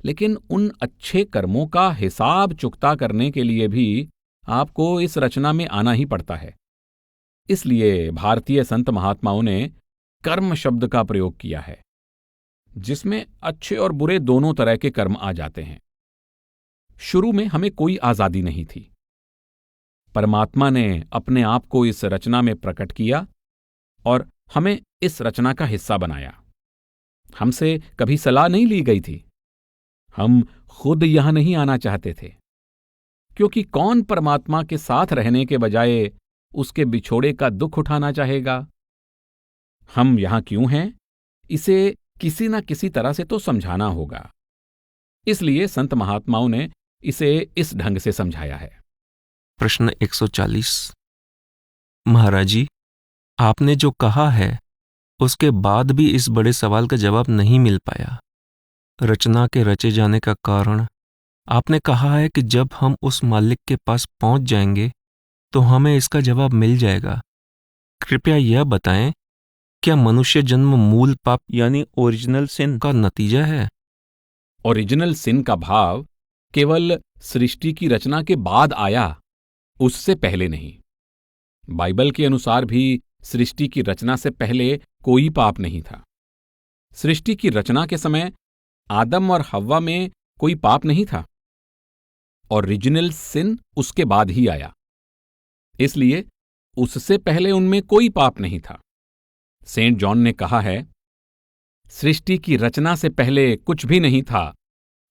लेकिन उन अच्छे कर्मों का हिसाब चुकता करने के लिए भी आपको इस रचना में आना ही पड़ता है। इसलिए भारतीय संत महात्माओं ने कर्म शब्द का प्रयोग किया है, जिसमें अच्छे और बुरे दोनों तरह के कर्म आ जाते हैं। शुरू में हमें कोई आजादी नहीं थी। परमात्मा ने अपने आप को इस रचना में प्रकट किया और हमें इस रचना का हिस्सा बनाया। हमसे कभी सलाह नहीं ली गई थी। हम खुद यहां नहीं आना चाहते थे, क्योंकि कौन परमात्मा के साथ रहने के बजाय उसके बिछोड़े का दुख उठाना चाहेगा। हम यहां क्यों हैं, इसे किसी न किसी तरह से तो समझाना होगा। इसलिए संत महात्माओं ने इसे इस ढंग से समझाया है। प्रश्न 140। महाराज जी, आपने जो कहा है उसके बाद भी इस बड़े सवाल का जवाब नहीं मिल पाया। रचना के रचे जाने का कारण आपने कहा है कि जब हम उस मालिक के पास पहुंच जाएंगे तो हमें इसका जवाब मिल जाएगा। कृपया यह बताएं, क्या मनुष्य जन्म मूल पाप यानी ओरिजिनल सिन का नतीजा है? ओरिजिनल सिन का भाव केवल सृष्टि की रचना के बाद आया, उससे पहले नहीं। बाइबल के अनुसार भी सृष्टि की रचना से पहले कोई पाप नहीं था। सृष्टि की रचना के समय आदम और हव्वा में कोई पाप नहीं था। ओरिजिनल सिन उसके बाद ही आया, इसलिए उससे पहले उनमें कोई पाप नहीं था। सेंट जॉन ने कहा है, सृष्टि की रचना से पहले कुछ भी नहीं था,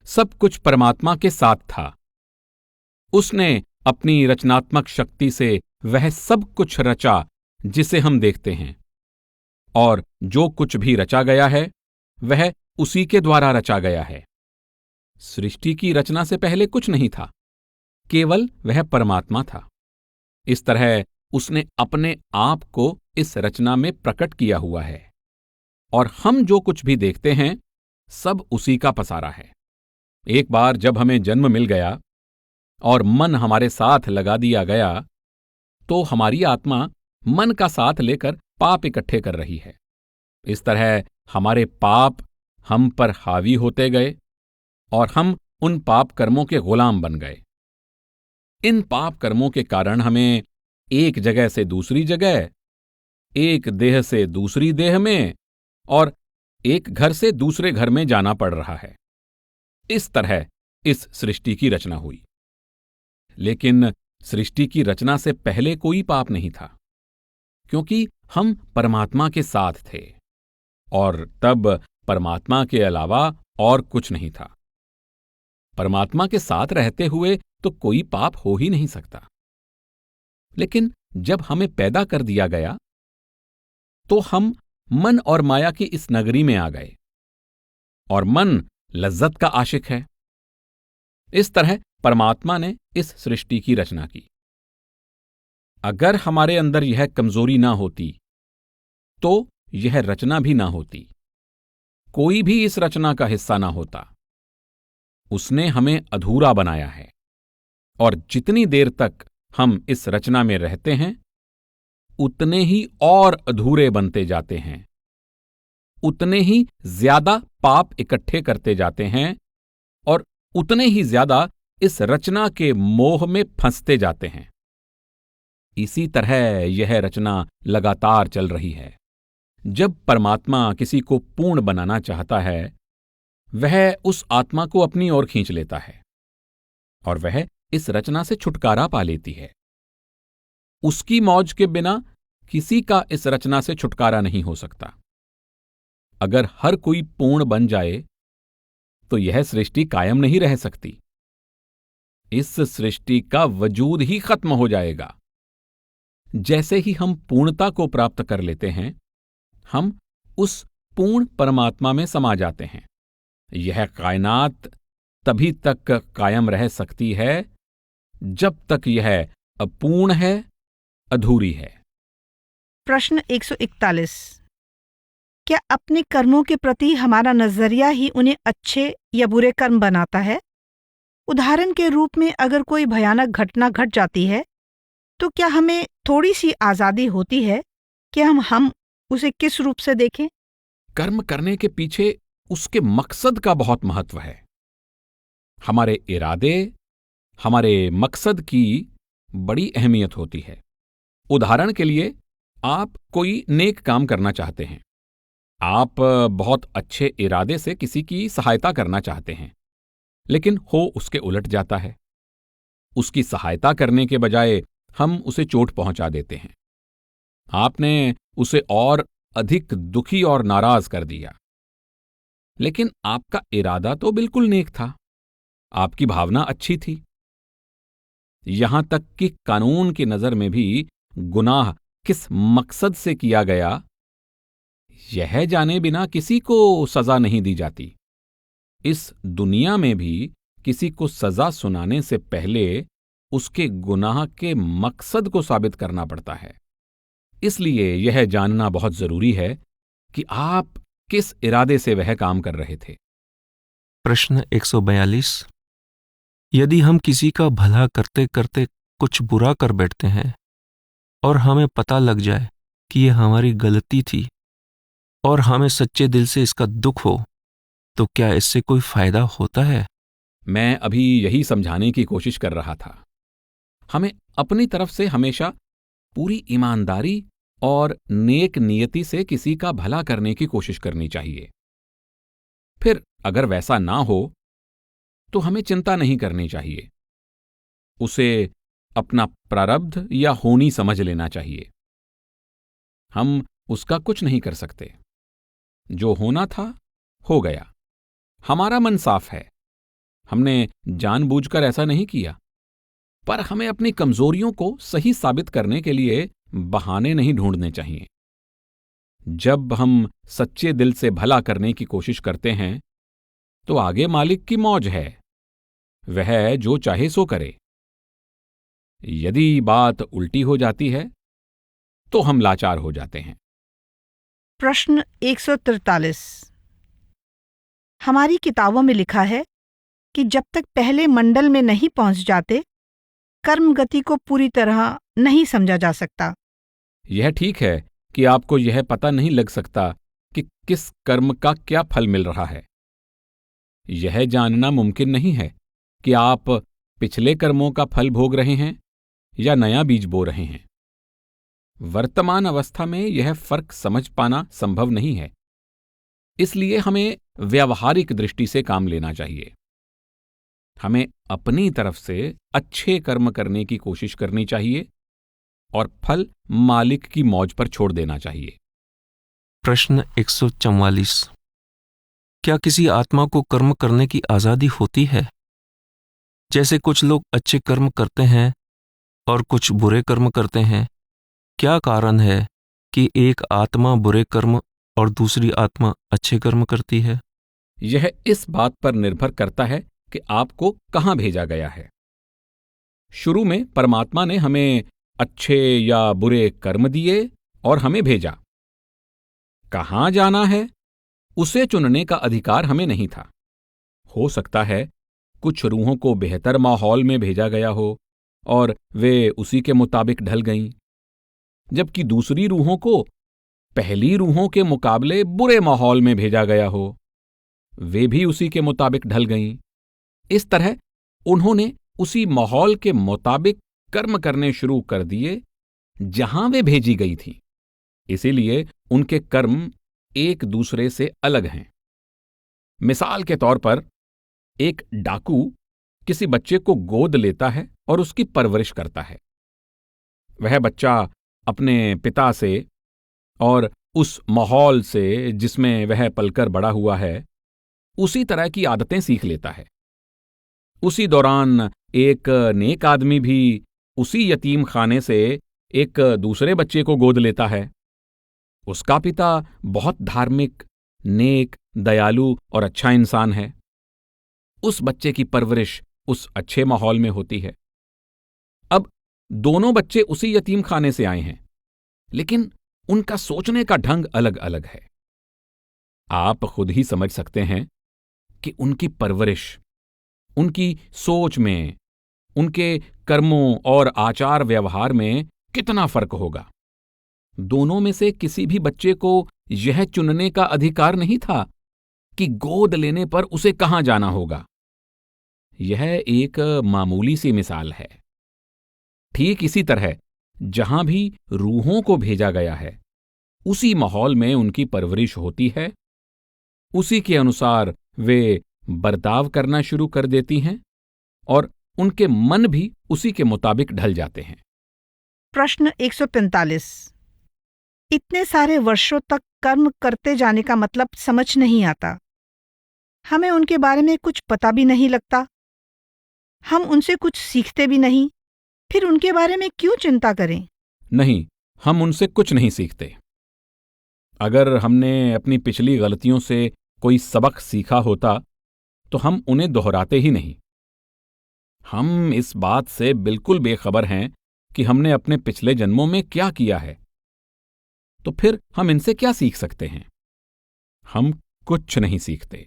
सब कुछ परमात्मा के साथ था। उसने अपनी रचनात्मक शक्ति से वह सब कुछ रचा जिसे हम देखते हैं, और जो कुछ भी रचा गया है वह उसी के द्वारा रचा गया है। सृष्टि की रचना से पहले कुछ नहीं था, केवल वह परमात्मा था। इस तरह उसने अपने आप को इस रचना में प्रकट किया हुआ है, और हम जो कुछ भी देखते हैं सब उसी का पसारा है। एक बार जब हमें जन्म मिल गया और मन हमारे साथ लगा दिया गया, तो हमारी आत्मा मन का साथ लेकर पाप इकट्ठे कर रही है। इस तरह हमारे पाप हम पर हावी होते गए और हम उन पाप कर्मों के गुलाम बन गए। इन पाप कर्मों के कारण हमें एक जगह से दूसरी जगह, एक देह से दूसरी देह में और एक घर से दूसरे घर में जाना पड़ रहा है। इस तरह इस सृष्टि की रचना हुई। लेकिन सृष्टि की रचना से पहले कोई पाप नहीं था, क्योंकि हम परमात्मा के साथ थे, और तब परमात्मा के अलावा और कुछ नहीं था। परमात्मा के साथ रहते हुए तो कोई पाप हो ही नहीं सकता। लेकिन जब हमें पैदा कर दिया गया तो हम मन और माया की इस नगरी में आ गए, और मन लज्जत का आशिक है। इस तरह परमात्मा ने इस सृष्टि की रचना की। अगर हमारे अंदर यह कमजोरी ना होती तो यह रचना भी ना होती, कोई भी इस रचना का हिस्सा ना होता। उसने हमें अधूरा बनाया है, और जितनी देर तक हम इस रचना में रहते हैं उतने ही और अधूरे बनते जाते हैं, उतने ही ज्यादा पाप इकट्ठे करते जाते हैं, और उतने ही ज्यादा इस रचना के मोह में फंसते जाते हैं। इसी तरह यह रचना लगातार चल रही है। जब परमात्मा किसी को पूर्ण बनाना चाहता है, वह उस आत्मा को अपनी ओर खींच लेता है, और वह इस रचना से छुटकारा पा लेती है। उसकी मौज के बिना किसी का इस रचना से छुटकारा नहीं हो सकता। अगर हर कोई पूर्ण बन जाए तो यह सृष्टि कायम नहीं रह सकती। इस सृष्टि का वजूद ही खत्म हो जाएगा। जैसे ही हम पूर्णता को प्राप्त कर लेते हैं, हम उस पूर्ण परमात्मा में समा जाते हैं। यह कायनात तभी तक कायम रह सकती है जब तक यह अपूर्ण है, अधूरी है। प्रश्न 141। क्या अपने कर्मों के प्रति हमारा नजरिया ही उन्हें अच्छे या बुरे कर्म बनाता है? उदाहरण के रूप में अगर कोई भयानक घटना घट जाती है तो क्या हमें थोड़ी सी आजादी होती है कि हम उसे किस रूप से देखें? कर्म करने के पीछे उसके मकसद का बहुत महत्व है। हमारे इरादे, हमारे मकसद की बड़ी अहमियत होती है। उदाहरण के लिए, आप कोई नेक काम करना चाहते हैं। आप बहुत अच्छे इरादे से किसी की सहायता करना चाहते हैं, लेकिन हो उसके उलट जाता है। उसकी सहायता करने के बजाय हम उसे चोट पहुंचा देते हैं। आपने उसे और अधिक दुखी और नाराज कर दिया। लेकिन आपका इरादा तो बिल्कुल नेक था, आपकी भावना अच्छी थी। यहां तक कि कानून की नजर में भी गुनाह किस मकसद से किया गया, यह जाने बिना किसी को सजा नहीं दी जाती। इस दुनिया में भी किसी को सजा सुनाने से पहले उसके गुनाह के मकसद को साबित करना पड़ता है। इसलिए यह जानना बहुत जरूरी है कि आप किस इरादे से वह काम कर रहे थे। प्रश्न 142। यदि हम किसी का भला करते करते कुछ बुरा कर बैठते हैं और हमें पता लग जाए कि यह हमारी गलती थी और हमें सच्चे दिल से इसका दुख हो, तो क्या इससे कोई फायदा होता है? मैं अभी यही समझाने की कोशिश कर रहा था। हमें अपनी तरफ से हमेशा पूरी ईमानदारी और नेक नियति से किसी का भला करने की कोशिश करनी चाहिए। फिर अगर वैसा ना हो तो हमें चिंता नहीं करनी चाहिए। उसे अपना प्रारब्ध या होनी समझ लेना चाहिए। हम उसका कुछ नहीं कर सकते। जो होना था हो गया। हमारा मन साफ है। हमने जानबूझकर ऐसा नहीं किया, पर हमें अपनी कमजोरियों को सही साबित करने के लिए बहाने नहीं ढूंढने चाहिए। जब हम सच्चे दिल से भला करने की कोशिश करते हैं तो आगे मालिक की मौज है, वह जो चाहे सो करे। यदि बात उल्टी हो जाती है तो हम लाचार हो जाते हैं। प्रश्न 143। हमारी किताबों में लिखा है कि जब तक पहले मंडल में नहीं पहुंच जाते, कर्म गति को पूरी तरह नहीं समझा जा सकता। यह ठीक है कि आपको यह पता नहीं लग सकता कि किस कर्म का क्या फल मिल रहा है। यह जानना मुमकिन नहीं है कि आप पिछले कर्मों का फल भोग रहे हैं या नया बीज बो रहे हैं। वर्तमान अवस्था में यह फर्क समझ पाना संभव नहीं है। इसलिए हमें व्यावहारिक दृष्टि से काम लेना चाहिए। हमें अपनी तरफ से अच्छे कर्म करने की कोशिश करनी चाहिए और फल मालिक की मौज पर छोड़ देना चाहिए। प्रश्न 144। क्या किसी आत्मा को कर्म करने की आजादी होती है? जैसे कुछ लोग अच्छे कर्म करते हैं और कुछ बुरे कर्म करते हैं। क्या कारण है कि एक आत्मा बुरे कर्म और दूसरी आत्मा अच्छे कर्म करती है? यह इस बात पर निर्भर करता है कि आपको कहां भेजा गया है। शुरू में परमात्मा ने हमें अच्छे या बुरे कर्म दिए और हमें भेजा। कहां जाना है उसे चुनने का अधिकार हमें नहीं था। हो सकता है कुछ रूहों को बेहतर माहौल में भेजा गया हो और वे उसी के मुताबिक ढल गईं, जबकि दूसरी रूहों को पहली रूहों के मुकाबले बुरे माहौल में भेजा गया हो, वे भी उसी के मुताबिक ढल गईं। इस तरह उन्होंने उसी माहौल के मुताबिक कर्म करने शुरू कर दिए जहां वे भेजी गई थी। इसीलिए उनके कर्म एक दूसरे से अलग हैं। मिसाल के तौर पर, एक डाकू किसी बच्चे को गोद लेता है और उसकी परवरिश करता है। वह बच्चा अपने पिता से और उस माहौल से जिसमें वह पलकर बड़ा हुआ है, उसी तरह की आदतें सीख लेता है। उसी दौरान एक नेक आदमी भी उसी यतीम खाने से एक दूसरे बच्चे को गोद लेता है। उसका पिता बहुत धार्मिक, नेक, दयालु और अच्छा इंसान है। उस बच्चे की परवरिश उस अच्छे माहौल में होती है। अब दोनों बच्चे उसी यतीम खाने से आए हैं, लेकिन उनका सोचने का ढंग अलग अलग है। आप खुद ही समझ सकते हैं कि उनकी परवरिश, उनकी सोच में, उनके कर्मों और आचार व्यवहार में कितना फर्क होगा। दोनों में से किसी भी बच्चे को यह चुनने का अधिकार नहीं था कि गोद लेने पर उसे कहां जाना होगा। यह एक मामूली सी मिसाल है। ठीक इसी तरह जहां भी रूहों को भेजा गया है, उसी माहौल में उनकी परवरिश होती है, उसी के अनुसार वे बर्ताव करना शुरू कर देती हैं और उनके मन भी उसी के मुताबिक ढल जाते हैं। प्रश्न 143। इतने सारे वर्षों तक कर्म करते जाने का मतलब समझ नहीं आता। हमें उनके बारे में कुछ पता भी नहीं लगता। हम उनसे कुछ सीखते भी नहीं, फिर उनके बारे में क्यों चिंता करें? नहीं, हम उनसे कुछ नहीं सीखते। अगर हमने अपनी पिछली गलतियों से कोई सबक सीखा होता तो हम उन्हें दोहराते ही नहीं। हम इस बात से बिल्कुल बेखबर हैं कि हमने अपने पिछले जन्मों में क्या किया है, तो फिर हम इनसे क्या सीख सकते हैं? हम कुछ नहीं सीखते।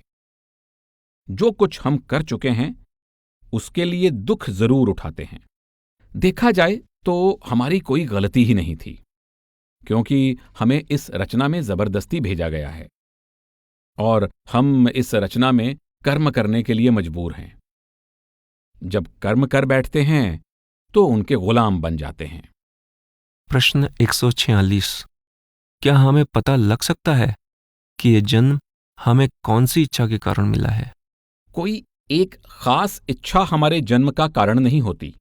जो कुछ हम कर चुके हैं उसके लिए दुख जरूर उठाते हैं। देखा जाए तो हमारी कोई गलती ही नहीं थी, क्योंकि हमें इस रचना में जबरदस्ती भेजा गया है और हम इस रचना में कर्म करने के लिए मजबूर हैं। जब कर्म कर बैठते हैं तो उनके गुलाम बन जाते हैं। प्रश्न 146। क्या हमें पता लग सकता है कि ये जन्म हमें कौन सी इच्छा के कारण मिला है? कोई एक खास इच्छा हमारे जन्म का कारण नहीं होती।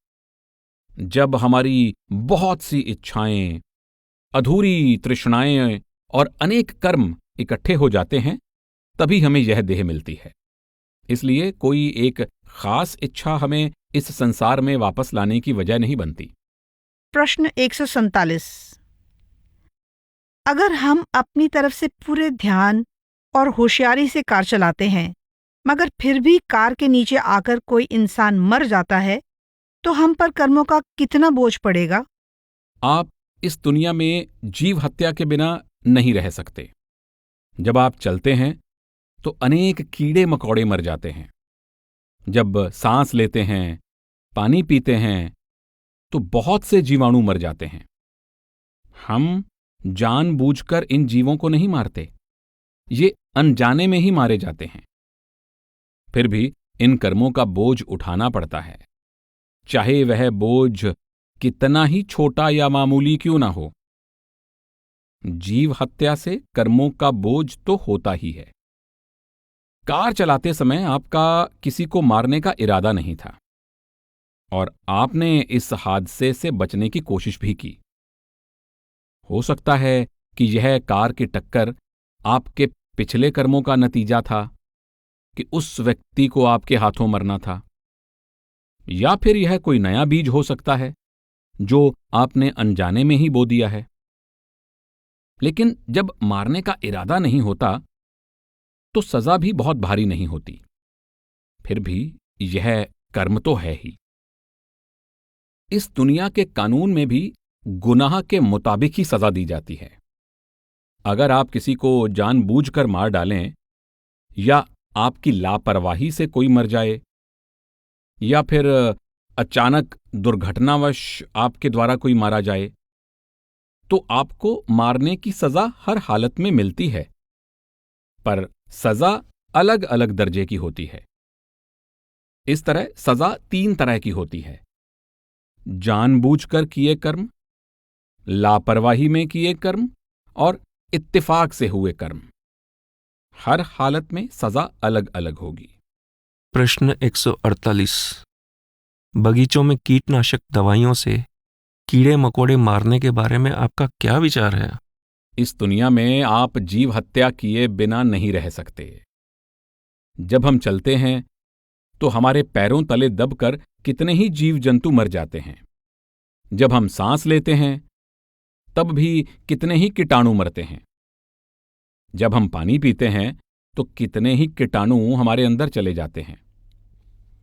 जब हमारी बहुत सी इच्छाएं, अधूरी तृष्णाएं और अनेक कर्म इकट्ठे हो जाते हैं, तभी हमें यह देह मिलती है। इसलिए कोई एक खास इच्छा हमें इस संसार में वापस लाने की वजह नहीं बनती। प्रश्न 147। अगर हम अपनी तरफ से पूरे ध्यान और होशियारी से कार चलाते हैं, मगर फिर भी कार के नीचे आकर कोई इंसान मर जाता है, तो हम पर कर्मों का कितना बोझ पड़ेगा? आप इस दुनिया में जीव हत्या के बिना नहीं रह सकते। जब आप चलते हैं तो अनेक कीड़े मकोड़े मर जाते हैं। जब सांस लेते हैं, पानी पीते हैं, तो बहुत से जीवाणु मर जाते हैं। हम जानबूझकर इन जीवों को नहीं मारते, ये अनजाने में ही मारे जाते हैं। फिर भी इन कर्मों का बोझ उठाना पड़ता है, चाहे वह बोझ कितना ही छोटा या मामूली क्यों ना हो। जीव हत्या से कर्मों का बोझ तो होता ही है। कार चलाते समय आपका किसी को मारने का इरादा नहीं था और आपने इस हादसे से बचने की कोशिश भी की। हो सकता है कि यह कार की टक्कर आपके पिछले कर्मों का नतीजा था कि उस व्यक्ति को आपके हाथों मरना था, या फिर यह कोई नया बीज हो सकता है जो आपने अनजाने में ही बो दिया है। लेकिन जब मारने का इरादा नहीं होता तो सजा भी बहुत भारी नहीं होती। फिर भी यह कर्म तो है ही। इस दुनिया के कानून में भी गुनाह के मुताबिक ही सजा दी जाती है। अगर आप किसी को जानबूझकर मार डालें, या आपकी लापरवाही से कोई मर जाए, या फिर अचानक दुर्घटनावश आपके द्वारा कोई मारा जाए, तो आपको मारने की सजा हर हालत में मिलती है, पर सजा अलग अलग दर्जे की होती है। इस तरह सजा 3 तरह की होती है: जानबूझकर किए कर्म, लापरवाही में किए कर्म और इत्तेफाक से हुए कर्म। हर हालत में सजा अलग अलग होगी। प्रश्न 148। बगीचों में कीटनाशक दवाइयों से कीड़े मकोड़े मारने के बारे में आपका क्या विचार है? इस दुनिया में आप जीव हत्या किए बिना नहीं रह सकते। जब हम चलते हैं तो हमारे पैरों तले दबकर कितने ही जीव जंतु मर जाते हैं। जब हम सांस लेते हैं तब भी कितने ही कीटाणु मरते हैं। जब हम पानी पीते हैं तो कितने ही कीटाणु हमारे अंदर चले जाते हैं।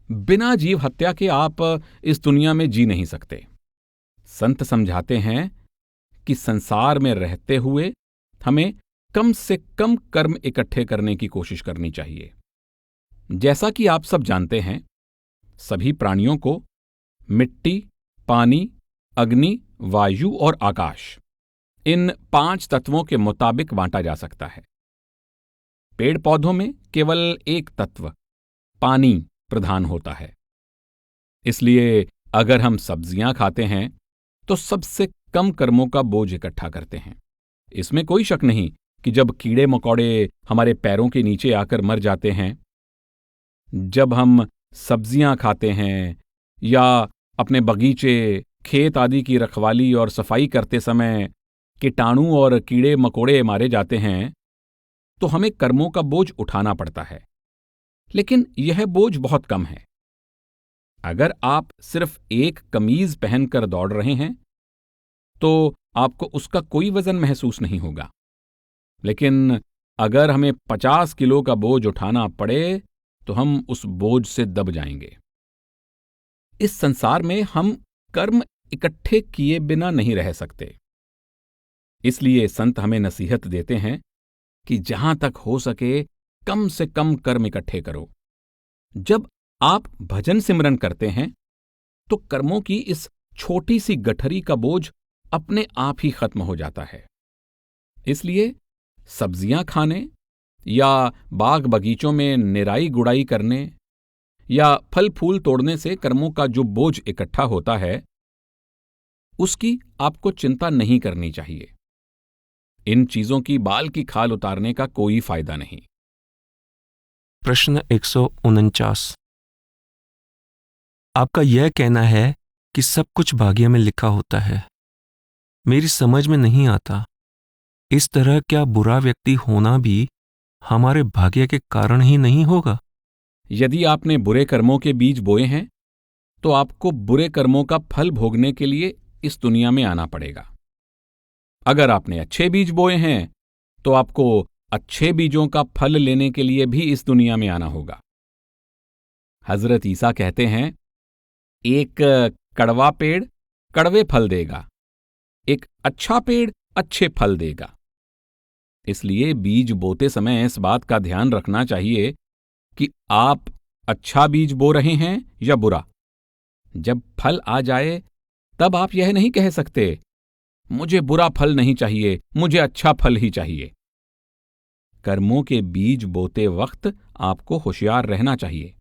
बिना जीव हत्या के आप इस दुनिया में जी नहीं सकते। संत समझाते हैं कि संसार में रहते हुए हमें कम से कम कर्म इकट्ठे करने की कोशिश करनी चाहिए। जैसा कि आप सब जानते हैं, सभी प्राणियों को मिट्टी, पानी, अग्नि, वायु और आकाश, इन 5 तत्वों के मुताबिक बांटा जा सकता है। पेड़ पौधों में केवल एक तत्व, पानी, प्रधान होता है। इसलिए अगर हम सब्जियां खाते हैं तो सबसे कम कर्मों का बोझ इकट्ठा करते हैं। इसमें कोई शक नहीं कि जब कीड़े मकोड़े हमारे पैरों के नीचे आकर मर जाते हैं, जब हम सब्जियां खाते हैं या अपने बगीचे, खेत आदि की रखवाली और सफाई करते समय कीटाणु और कीड़े मकोड़े मारे जाते हैं, तो हमें कर्मों का बोझ उठाना पड़ता है। लेकिन यह बोझ बहुत कम है। अगर आप सिर्फ एक कमीज पहनकर दौड़ रहे हैं तो आपको उसका कोई वजन महसूस नहीं होगा। लेकिन अगर हमें 50 किलो का बोझ उठाना पड़े तो हम उस बोझ से दब जाएंगे। इस संसार में हम कर्म इकट्ठे किए बिना नहीं रह सकते। इसलिए संत हमें नसीहत देते हैं कि जहां तक हो सके कम से कम कर्म इकट्ठे करो। जब आप भजन सिमरन करते हैं तो कर्मों की इस छोटी सी गठरी का बोझ अपने आप ही खत्म हो जाता है। इसलिए सब्जियां खाने या बाग बगीचों में निराई गुड़ाई करने या फल फूल तोड़ने से कर्मों का जो बोझ इकट्ठा होता है, उसकी आपको चिंता नहीं करनी चाहिए। इन चीजों की बाल की खाल उतारने का कोई फायदा नहीं। प्रश्न 149। आपका यह कहना है कि सब कुछ भाग्य में लिखा होता है। मेरी समझ में नहीं आता, इस तरह क्या बुरा व्यक्ति होना भी हमारे भाग्य के कारण ही नहीं होगा? यदि आपने बुरे कर्मों के बीज बोए हैं तो आपको बुरे कर्मों का फल भोगने के लिए इस दुनिया में आना पड़ेगा। अगर आपने अच्छे बीज बोए हैं तो आपको अच्छे बीजों का फल लेने के लिए भी इस दुनिया में आना होगा। हजरत ईसा कहते हैं, एक कड़वा पेड़ कड़वे फल देगा, एक अच्छा पेड़ अच्छे फल देगा। इसलिए बीज बोते समय इस बात का ध्यान रखना चाहिए कि आप अच्छा बीज बो रहे हैं या बुरा। जब फल आ जाए तब आप यह नहीं कह सकते, मुझे बुरा फल नहीं चाहिए, मुझे अच्छा फल ही चाहिए। कर्मों के बीज बोते वक्त आपको होशियार रहना चाहिए।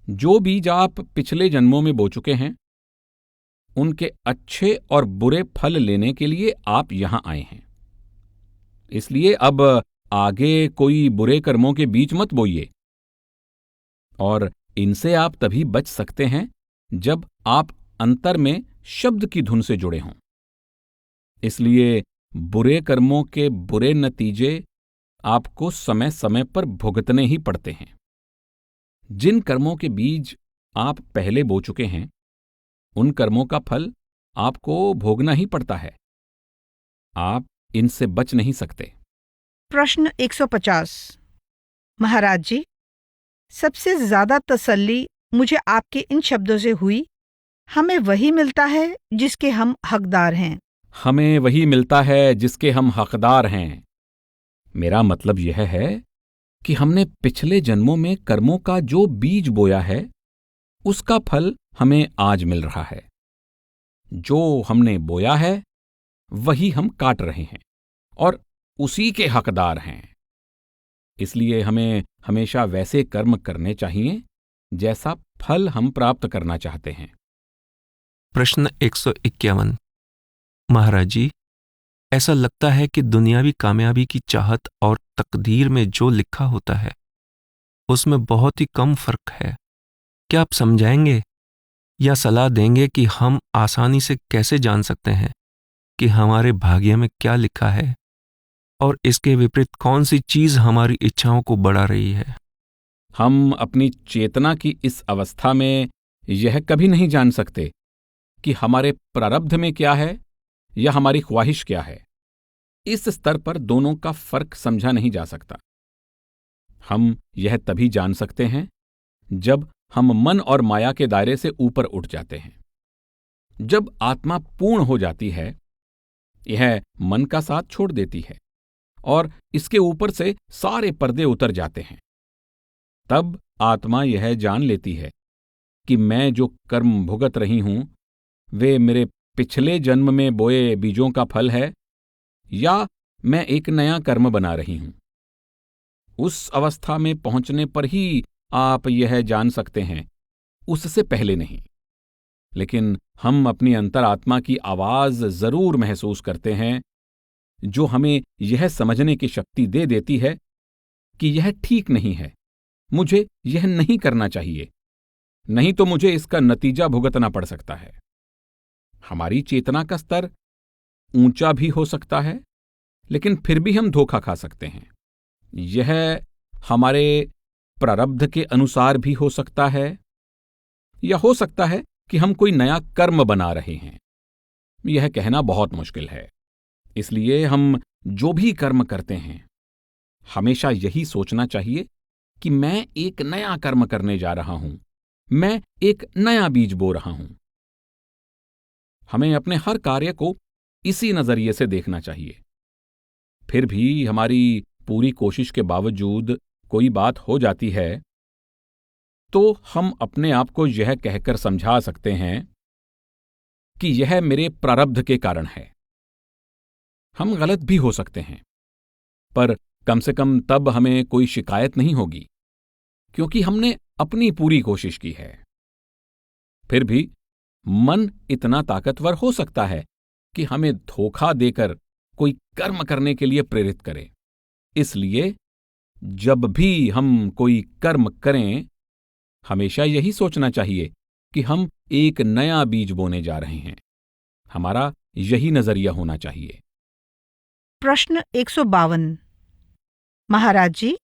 जो बीज आप पिछले जन्मों में बो चुके हैं, उनके अच्छे और बुरे फल लेने के लिए आप यहां आए हैं। इसलिए अब आगे कोई बुरे कर्मों के बीज मत बोइए। और इनसे आप तभी बच सकते हैं जब आप अंतर में शब्द की धुन से जुड़े हों। इसलिए बुरे कर्मों के बुरे नतीजे आपको समय समय पर भुगतने ही पड़ते हैं। जिन कर्मों के बीज आप पहले बो चुके हैं, उन कर्मों का फल आपको भोगना ही पड़ता है। आप इनसे बच नहीं सकते। प्रश्न 150। महाराज जी, सबसे ज्यादा तसल्ली मुझे आपके इन शब्दों से हुई, हमें वही मिलता है जिसके हम हकदार हैं। हमें वही मिलता है जिसके हम हकदार हैं। मेरा मतलब यह है कि हमने पिछले जन्मों में कर्मों का जो बीज बोया है, उसका फल हमें आज मिल रहा है। जो हमने बोया है वही हम काट रहे हैं और उसी के हकदार हैं। इसलिए हमें हमेशा वैसे कर्म करने चाहिए जैसा फल हम प्राप्त करना चाहते हैं। प्रश्न 151। महाराज जी, ऐसा लगता है कि दुनियावी कामयाबी की चाहत और तकदीर में जो लिखा होता है उसमें बहुत ही कम फर्क है। क्या आप समझाएंगे या सलाह देंगे कि हम आसानी से कैसे जान सकते हैं कि हमारे भाग्य में क्या लिखा है और इसके विपरीत कौन सी चीज हमारी इच्छाओं को बढ़ा रही है? हम अपनी चेतना की इस अवस्था में यह कभी नहीं जान सकते कि हमारे प्रारब्ध में क्या है या हमारी ख्वाहिश क्या है। इस स्तर पर दोनों का फर्क समझा नहीं जा सकता। हम यह तभी जान सकते हैं जब हम मन और माया के दायरे से ऊपर उठ जाते हैं। जब आत्मा पूर्ण हो जाती है, यह मन का साथ छोड़ देती है और इसके ऊपर से सारे पर्दे उतर जाते हैं। तब आत्मा यह जान लेती है कि मैं जो कर्म भुगत रही हूं वे मेरे पिछले जन्म में बोए बीजों का फल है या मैं एक नया कर्म बना रही हूं। उस अवस्था में पहुंचने पर ही आप यह जान सकते हैं उससे पहले नहीं। लेकिन हम अपनी अंतरात्मा की आवाज जरूर महसूस करते हैं, जो हमें यह समझने की शक्ति दे देती है कि यह ठीक नहीं है, मुझे यह नहीं करना चाहिए, नहीं तो मुझे इसका नतीजा भुगतना पड़ सकता है। हमारी चेतना का स्तर ऊंचा भी हो सकता है, लेकिन फिर भी हम धोखा खा सकते हैं। यह हमारे प्रारब्ध के अनुसार भी हो सकता है, या हो सकता है कि हम कोई नया कर्म बना रहे हैं। यह कहना बहुत मुश्किल है। इसलिए हम जो भी कर्म करते हैं, हमेशा यही सोचना चाहिए कि मैं एक नया कर्म करने जा रहा हूं, मैं एक नया बीज बो रहा हूं। हमें अपने हर कार्य को इसी नजरिए से देखना चाहिए। फिर भी हमारी पूरी कोशिश के बावजूद कोई बात हो जाती है, तो हम अपने आप को यह कहकर समझा सकते हैं कि यह मेरे प्रारब्ध के कारण है। हम गलत भी हो सकते हैं, पर कम से कम तब हमें कोई शिकायत नहीं होगी, क्योंकि हमने अपनी पूरी कोशिश की है। फिर भी मन इतना ताकतवर हो सकता है कि हमें धोखा देकर कोई कर्म करने के लिए प्रेरित करे। इसलिए जब भी हम कोई कर्म करें, हमेशा यही सोचना चाहिए कि हम एक नया बीज बोने जा रहे हैं। हमारा यही नजरिया होना चाहिए। प्रश्न 152। महाराज जी,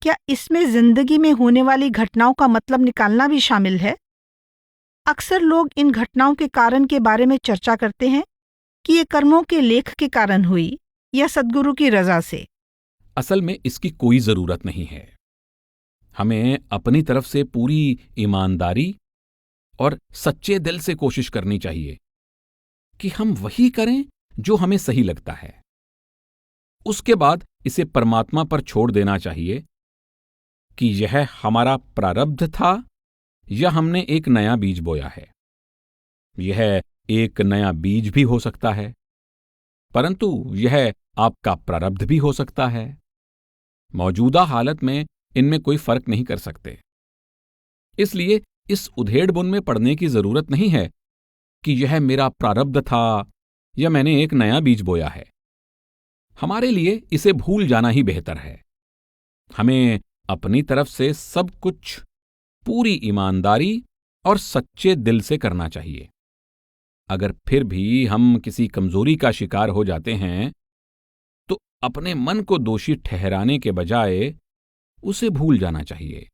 क्या इसमें जिंदगी में होने वाली घटनाओं का मतलब निकालना भी शामिल है? अक्सर लोग इन घटनाओं के कारण के बारे में चर्चा करते हैं कि ये कर्मों के लेख के कारण हुई या सद्गुरु की रजा से। असल में इसकी कोई जरूरत नहीं है। हमें अपनी तरफ से पूरी ईमानदारी और सच्चे दिल से कोशिश करनी चाहिए कि हम वही करें जो हमें सही लगता है। उसके बाद इसे परमात्मा पर छोड़ देना चाहिए कि यह हमारा प्रारब्ध था या हमने एक नया बीज बोया है। यह एक नया बीज भी हो सकता है, परंतु यह आपका प्रारब्ध भी हो सकता है। मौजूदा हालत में इनमें कोई फर्क नहीं कर सकते। इसलिए इस उधेड़बुन में पड़ने की जरूरत नहीं है कि यह मेरा प्रारब्ध था या मैंने एक नया बीज बोया है। हमारे लिए इसे भूल जाना ही बेहतर है। हमें अपनी तरफ से सब कुछ पूरी ईमानदारी और सच्चे दिल से करना चाहिए। अगर फिर भी हम किसी कमजोरी का शिकार हो जाते हैं, तो अपने मन को दोषी ठहराने के बजाय उसे भूल जाना चाहिए।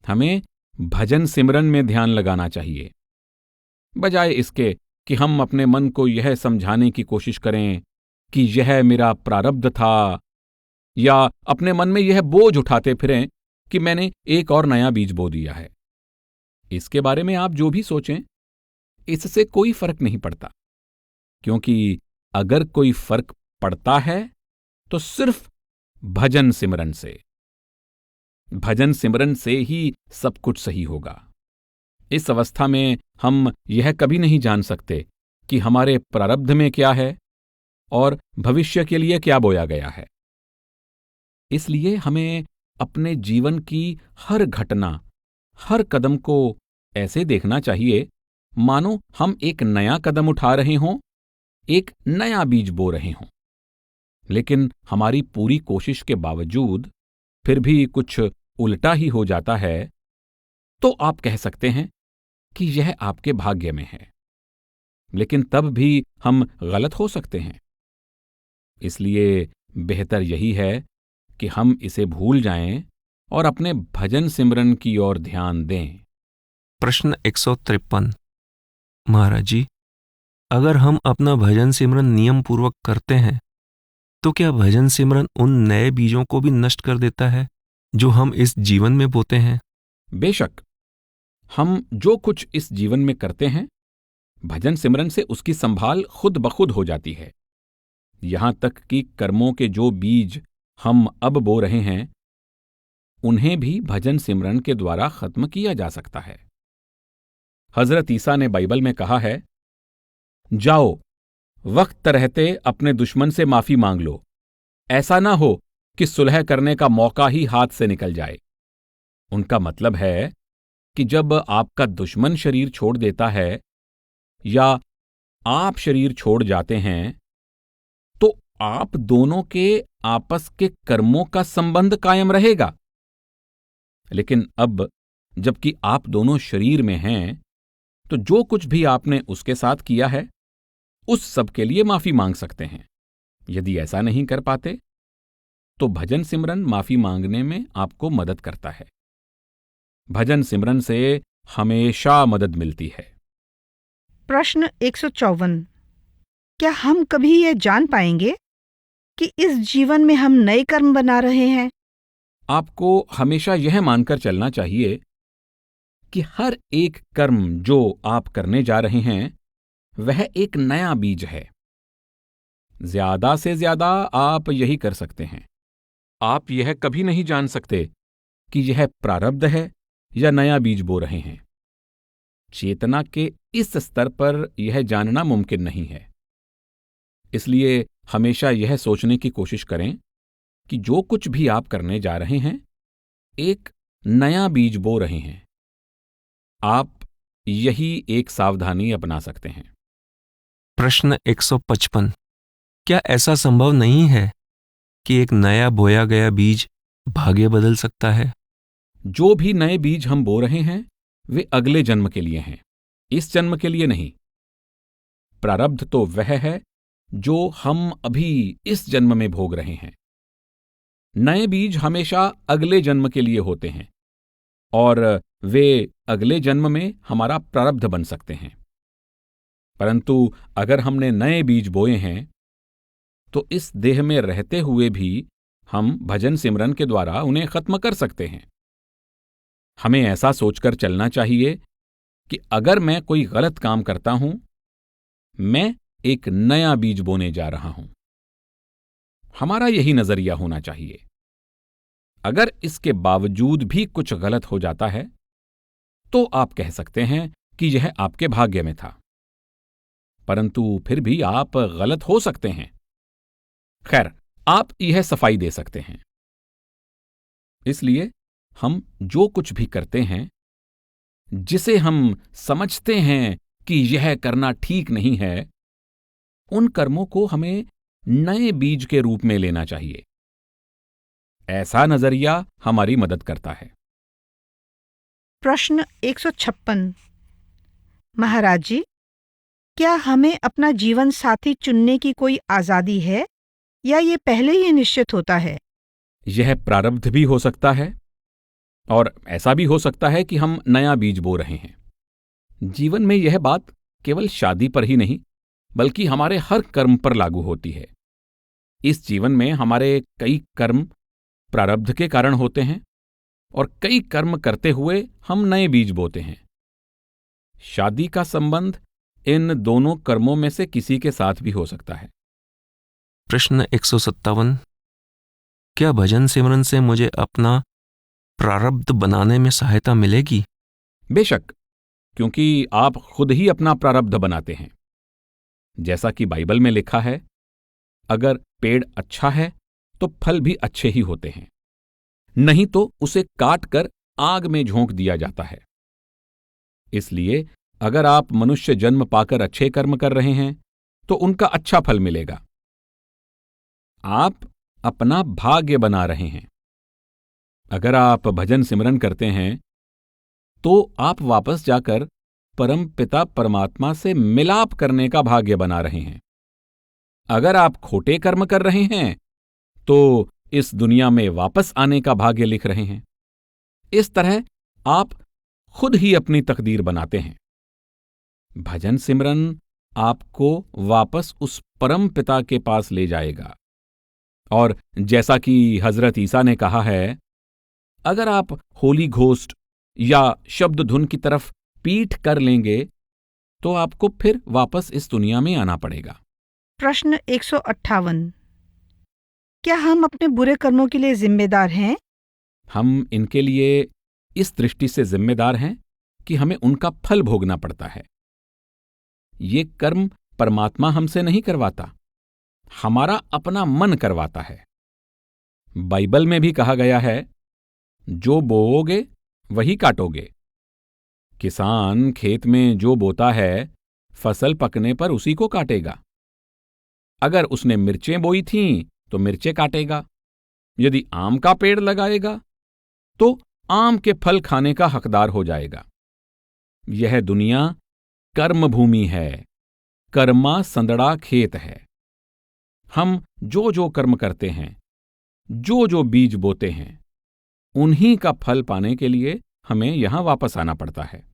हमें भजन सिमरन में ध्यान लगाना चाहिए, बजाय इसके कि हम अपने मन को यह समझाने की कोशिश करें कि यह मेरा प्रारब्ध था, या अपने मन में यह बोझ उठाते फिरें कि मैंने एक और नया बीज बो दिया है। इसके बारे में आप जो भी सोचें, इससे कोई फर्क नहीं पड़ता, क्योंकि अगर कोई फर्क पड़ता है तो सिर्फ भजन सिमरन से। भजन सिमरन से ही सब कुछ सही होगा। इस अवस्था में हम यह कभी नहीं जान सकते कि हमारे प्रारब्ध में क्या है और भविष्य के लिए क्या बोया गया है। इसलिए हमें अपने जीवन की हर घटना, हर कदम को ऐसे देखना चाहिए मानो हम एक नया कदम उठा रहे हों, एक नया बीज बो रहे हों। लेकिन हमारी पूरी कोशिश के बावजूद फिर भी कुछ उल्टा ही हो जाता है, तो आप कह सकते हैं कि यह आपके भाग्य में है। लेकिन तब भी हम गलत हो सकते हैं। इसलिए बेहतर यही है कि हम इसे भूल जाएं और अपने भजन सिमरन की ओर ध्यान दें। प्रश्न 153। महाराज जी, अगर हम अपना भजन सिमरन नियम पूर्वक करते हैं, तो क्या भजन सिमरन उन नए बीजों को भी नष्ट कर देता है जो हम इस जीवन में बोते हैं? बेशक, हम जो कुछ इस जीवन में करते हैं, भजन सिमरन से उसकी संभाल खुद ब खुद हो जाती है। यहां तक कि कर्मों के जो बीज हम अब बो रहे हैं, उन्हें भी भजन सिमरन के द्वारा खत्म किया जा सकता है। हजरत ईसा ने बाइबल में कहा है, जाओ, वक्त रहते अपने दुश्मन से माफी मांग लो, ऐसा ना हो कि सुलह करने का मौका ही हाथ से निकल जाए। उनका मतलब है कि जब आपका दुश्मन शरीर छोड़ देता है या आप शरीर छोड़ जाते हैं, तो आप दोनों के आपस के कर्मों का संबंध कायम रहेगा। लेकिन अब जबकि आप दोनों शरीर में हैं, तो जो कुछ भी आपने उसके साथ किया है, उस सब के लिए माफी मांग सकते हैं। यदि ऐसा नहीं कर पाते, तो भजन सिमरन माफी मांगने में आपको मदद करता है। भजन सिमरन से हमेशा मदद मिलती है। प्रश्न 154। क्या हम कभी ये जान पाएंगे कि इस जीवन में हम नए कर्म बना रहे हैं? आपको हमेशा यह मानकर चलना चाहिए कि हर एक कर्म जो आप करने जा रहे हैं, वह एक नया बीज है। ज्यादा से ज्यादा आप यही कर सकते हैं। आप यह कभी नहीं जान सकते कि यह प्रारब्ध है या नया बीज बो रहे हैं। चेतना के इस स्तर पर यह जानना मुमकिन नहीं है। इसलिए हमेशा यह सोचने की कोशिश करें कि जो कुछ भी आप करने जा रहे हैं, एक नया बीज बो रहे हैं। आप यही एक सावधानी अपना सकते हैं। प्रश्न 155। क्या ऐसा संभव नहीं है कि एक नया बोया गया बीज भाग्य बदल सकता है? जो भी नए बीज हम बो रहे हैं, वे अगले जन्म के लिए हैं, इस जन्म के लिए नहीं। प्रारब्ध तो वह है जो हम अभी इस जन्म में भोग रहे हैं। नए बीज हमेशा अगले जन्म के लिए होते हैं और वे अगले जन्म में हमारा प्रारब्ध बन सकते हैं। परंतु अगर हमने नए बीज बोए हैं, तो इस देह में रहते हुए भी हम भजन सिमरन के द्वारा उन्हें खत्म कर सकते हैं। हमें ऐसा सोचकर चलना चाहिए कि अगर मैं कोई गलत काम करता हूं, मैं एक नया बीज बोने जा रहा हूं। हमारा यही नजरिया होना चाहिए। अगर इसके बावजूद भी कुछ गलत हो जाता है, तो आप कह सकते हैं कि यह आपके भाग्य में था। परंतु फिर भी आप गलत हो सकते हैं। खैर, आप यह सफाई दे सकते हैं। इसलिए हम जो कुछ भी करते हैं, जिसे हम समझते हैं कि यह करना ठीक नहीं है, उन कर्मों को हमें नए बीज के रूप में लेना चाहिए। ऐसा नजरिया हमारी मदद करता है। प्रश्न 156। महाराज जी, क्या हमें अपना जीवन साथी चुनने की कोई आजादी है या ये पहले ही निश्चित होता है? यह प्रारब्ध भी हो सकता है और ऐसा भी हो सकता है कि हम नया बीज बो रहे हैं। जीवन में यह बात केवल शादी पर ही नहीं, बल्कि हमारे हर कर्म पर लागू होती है। इस जीवन में हमारे कई कर्म प्रारब्ध के कारण होते हैं और कई कर्म करते हुए हम नए बीज बोते हैं। शादी का संबंध इन दोनों कर्मों में से किसी के साथ भी हो सकता है। प्रश्न 157। क्या भजन सिमरन से मुझे अपना प्रारब्ध बनाने में सहायता मिलेगी? बेशक, क्योंकि आप खुद ही अपना प्रारब्ध बनाते हैं। जैसा कि बाइबल में लिखा है, अगर पेड़ अच्छा है तो फल भी अच्छे ही होते हैं, नहीं तो उसे काट कर आग में झोंक दिया जाता है। इसलिए अगर आप मनुष्य जन्म पाकर अच्छे कर्म कर रहे हैं, तो उनका अच्छा फल मिलेगा। आप अपना भाग्य बना रहे हैं। अगर आप भजन सिमरन करते हैं, तो आप वापस जाकर परम पिता परमात्मा से मिलाप करने का भाग्य बना रहे हैं। अगर आप खोटे कर्म कर रहे हैं, तो इस दुनिया में वापस आने का भाग्य लिख रहे हैं। इस तरह आप खुद ही अपनी तकदीर बनाते हैं। भजन सिमरन आपको वापस उस परम पिता के पास ले जाएगा। और जैसा कि हजरत ईसा ने कहा है, अगर आप होली घोस्ट या शब्द धुन की तरफ पीठ कर लेंगे, तो आपको फिर वापस इस दुनिया में आना पड़ेगा। प्रश्न 158। क्या हम अपने बुरे कर्मों के लिए जिम्मेदार हैं? हम इनके लिए इस दृष्टि से जिम्मेदार हैं कि हमें उनका फल भोगना पड़ता है। ये कर्म परमात्मा हमसे नहीं करवाता, हमारा अपना मन करवाता है। बाइबल में भी कहा गया है, जो बोओगे वही काटोगे। किसान खेत में जो बोता है, फसल पकने पर उसी को काटेगा। अगर उसने मिर्चें बोई थीं तो मिर्चें काटेगा। यदि आम का पेड़ लगाएगा तो आम के फल खाने का हकदार हो जाएगा। यह दुनिया कर्म भूमि है, कर्मा संदड़ा खेत है। हम जो जो कर्म करते हैं, जो जो बीज बोते हैं, उन्हीं का फल पाने के लिए हमें यहां वापस आना पड़ता है।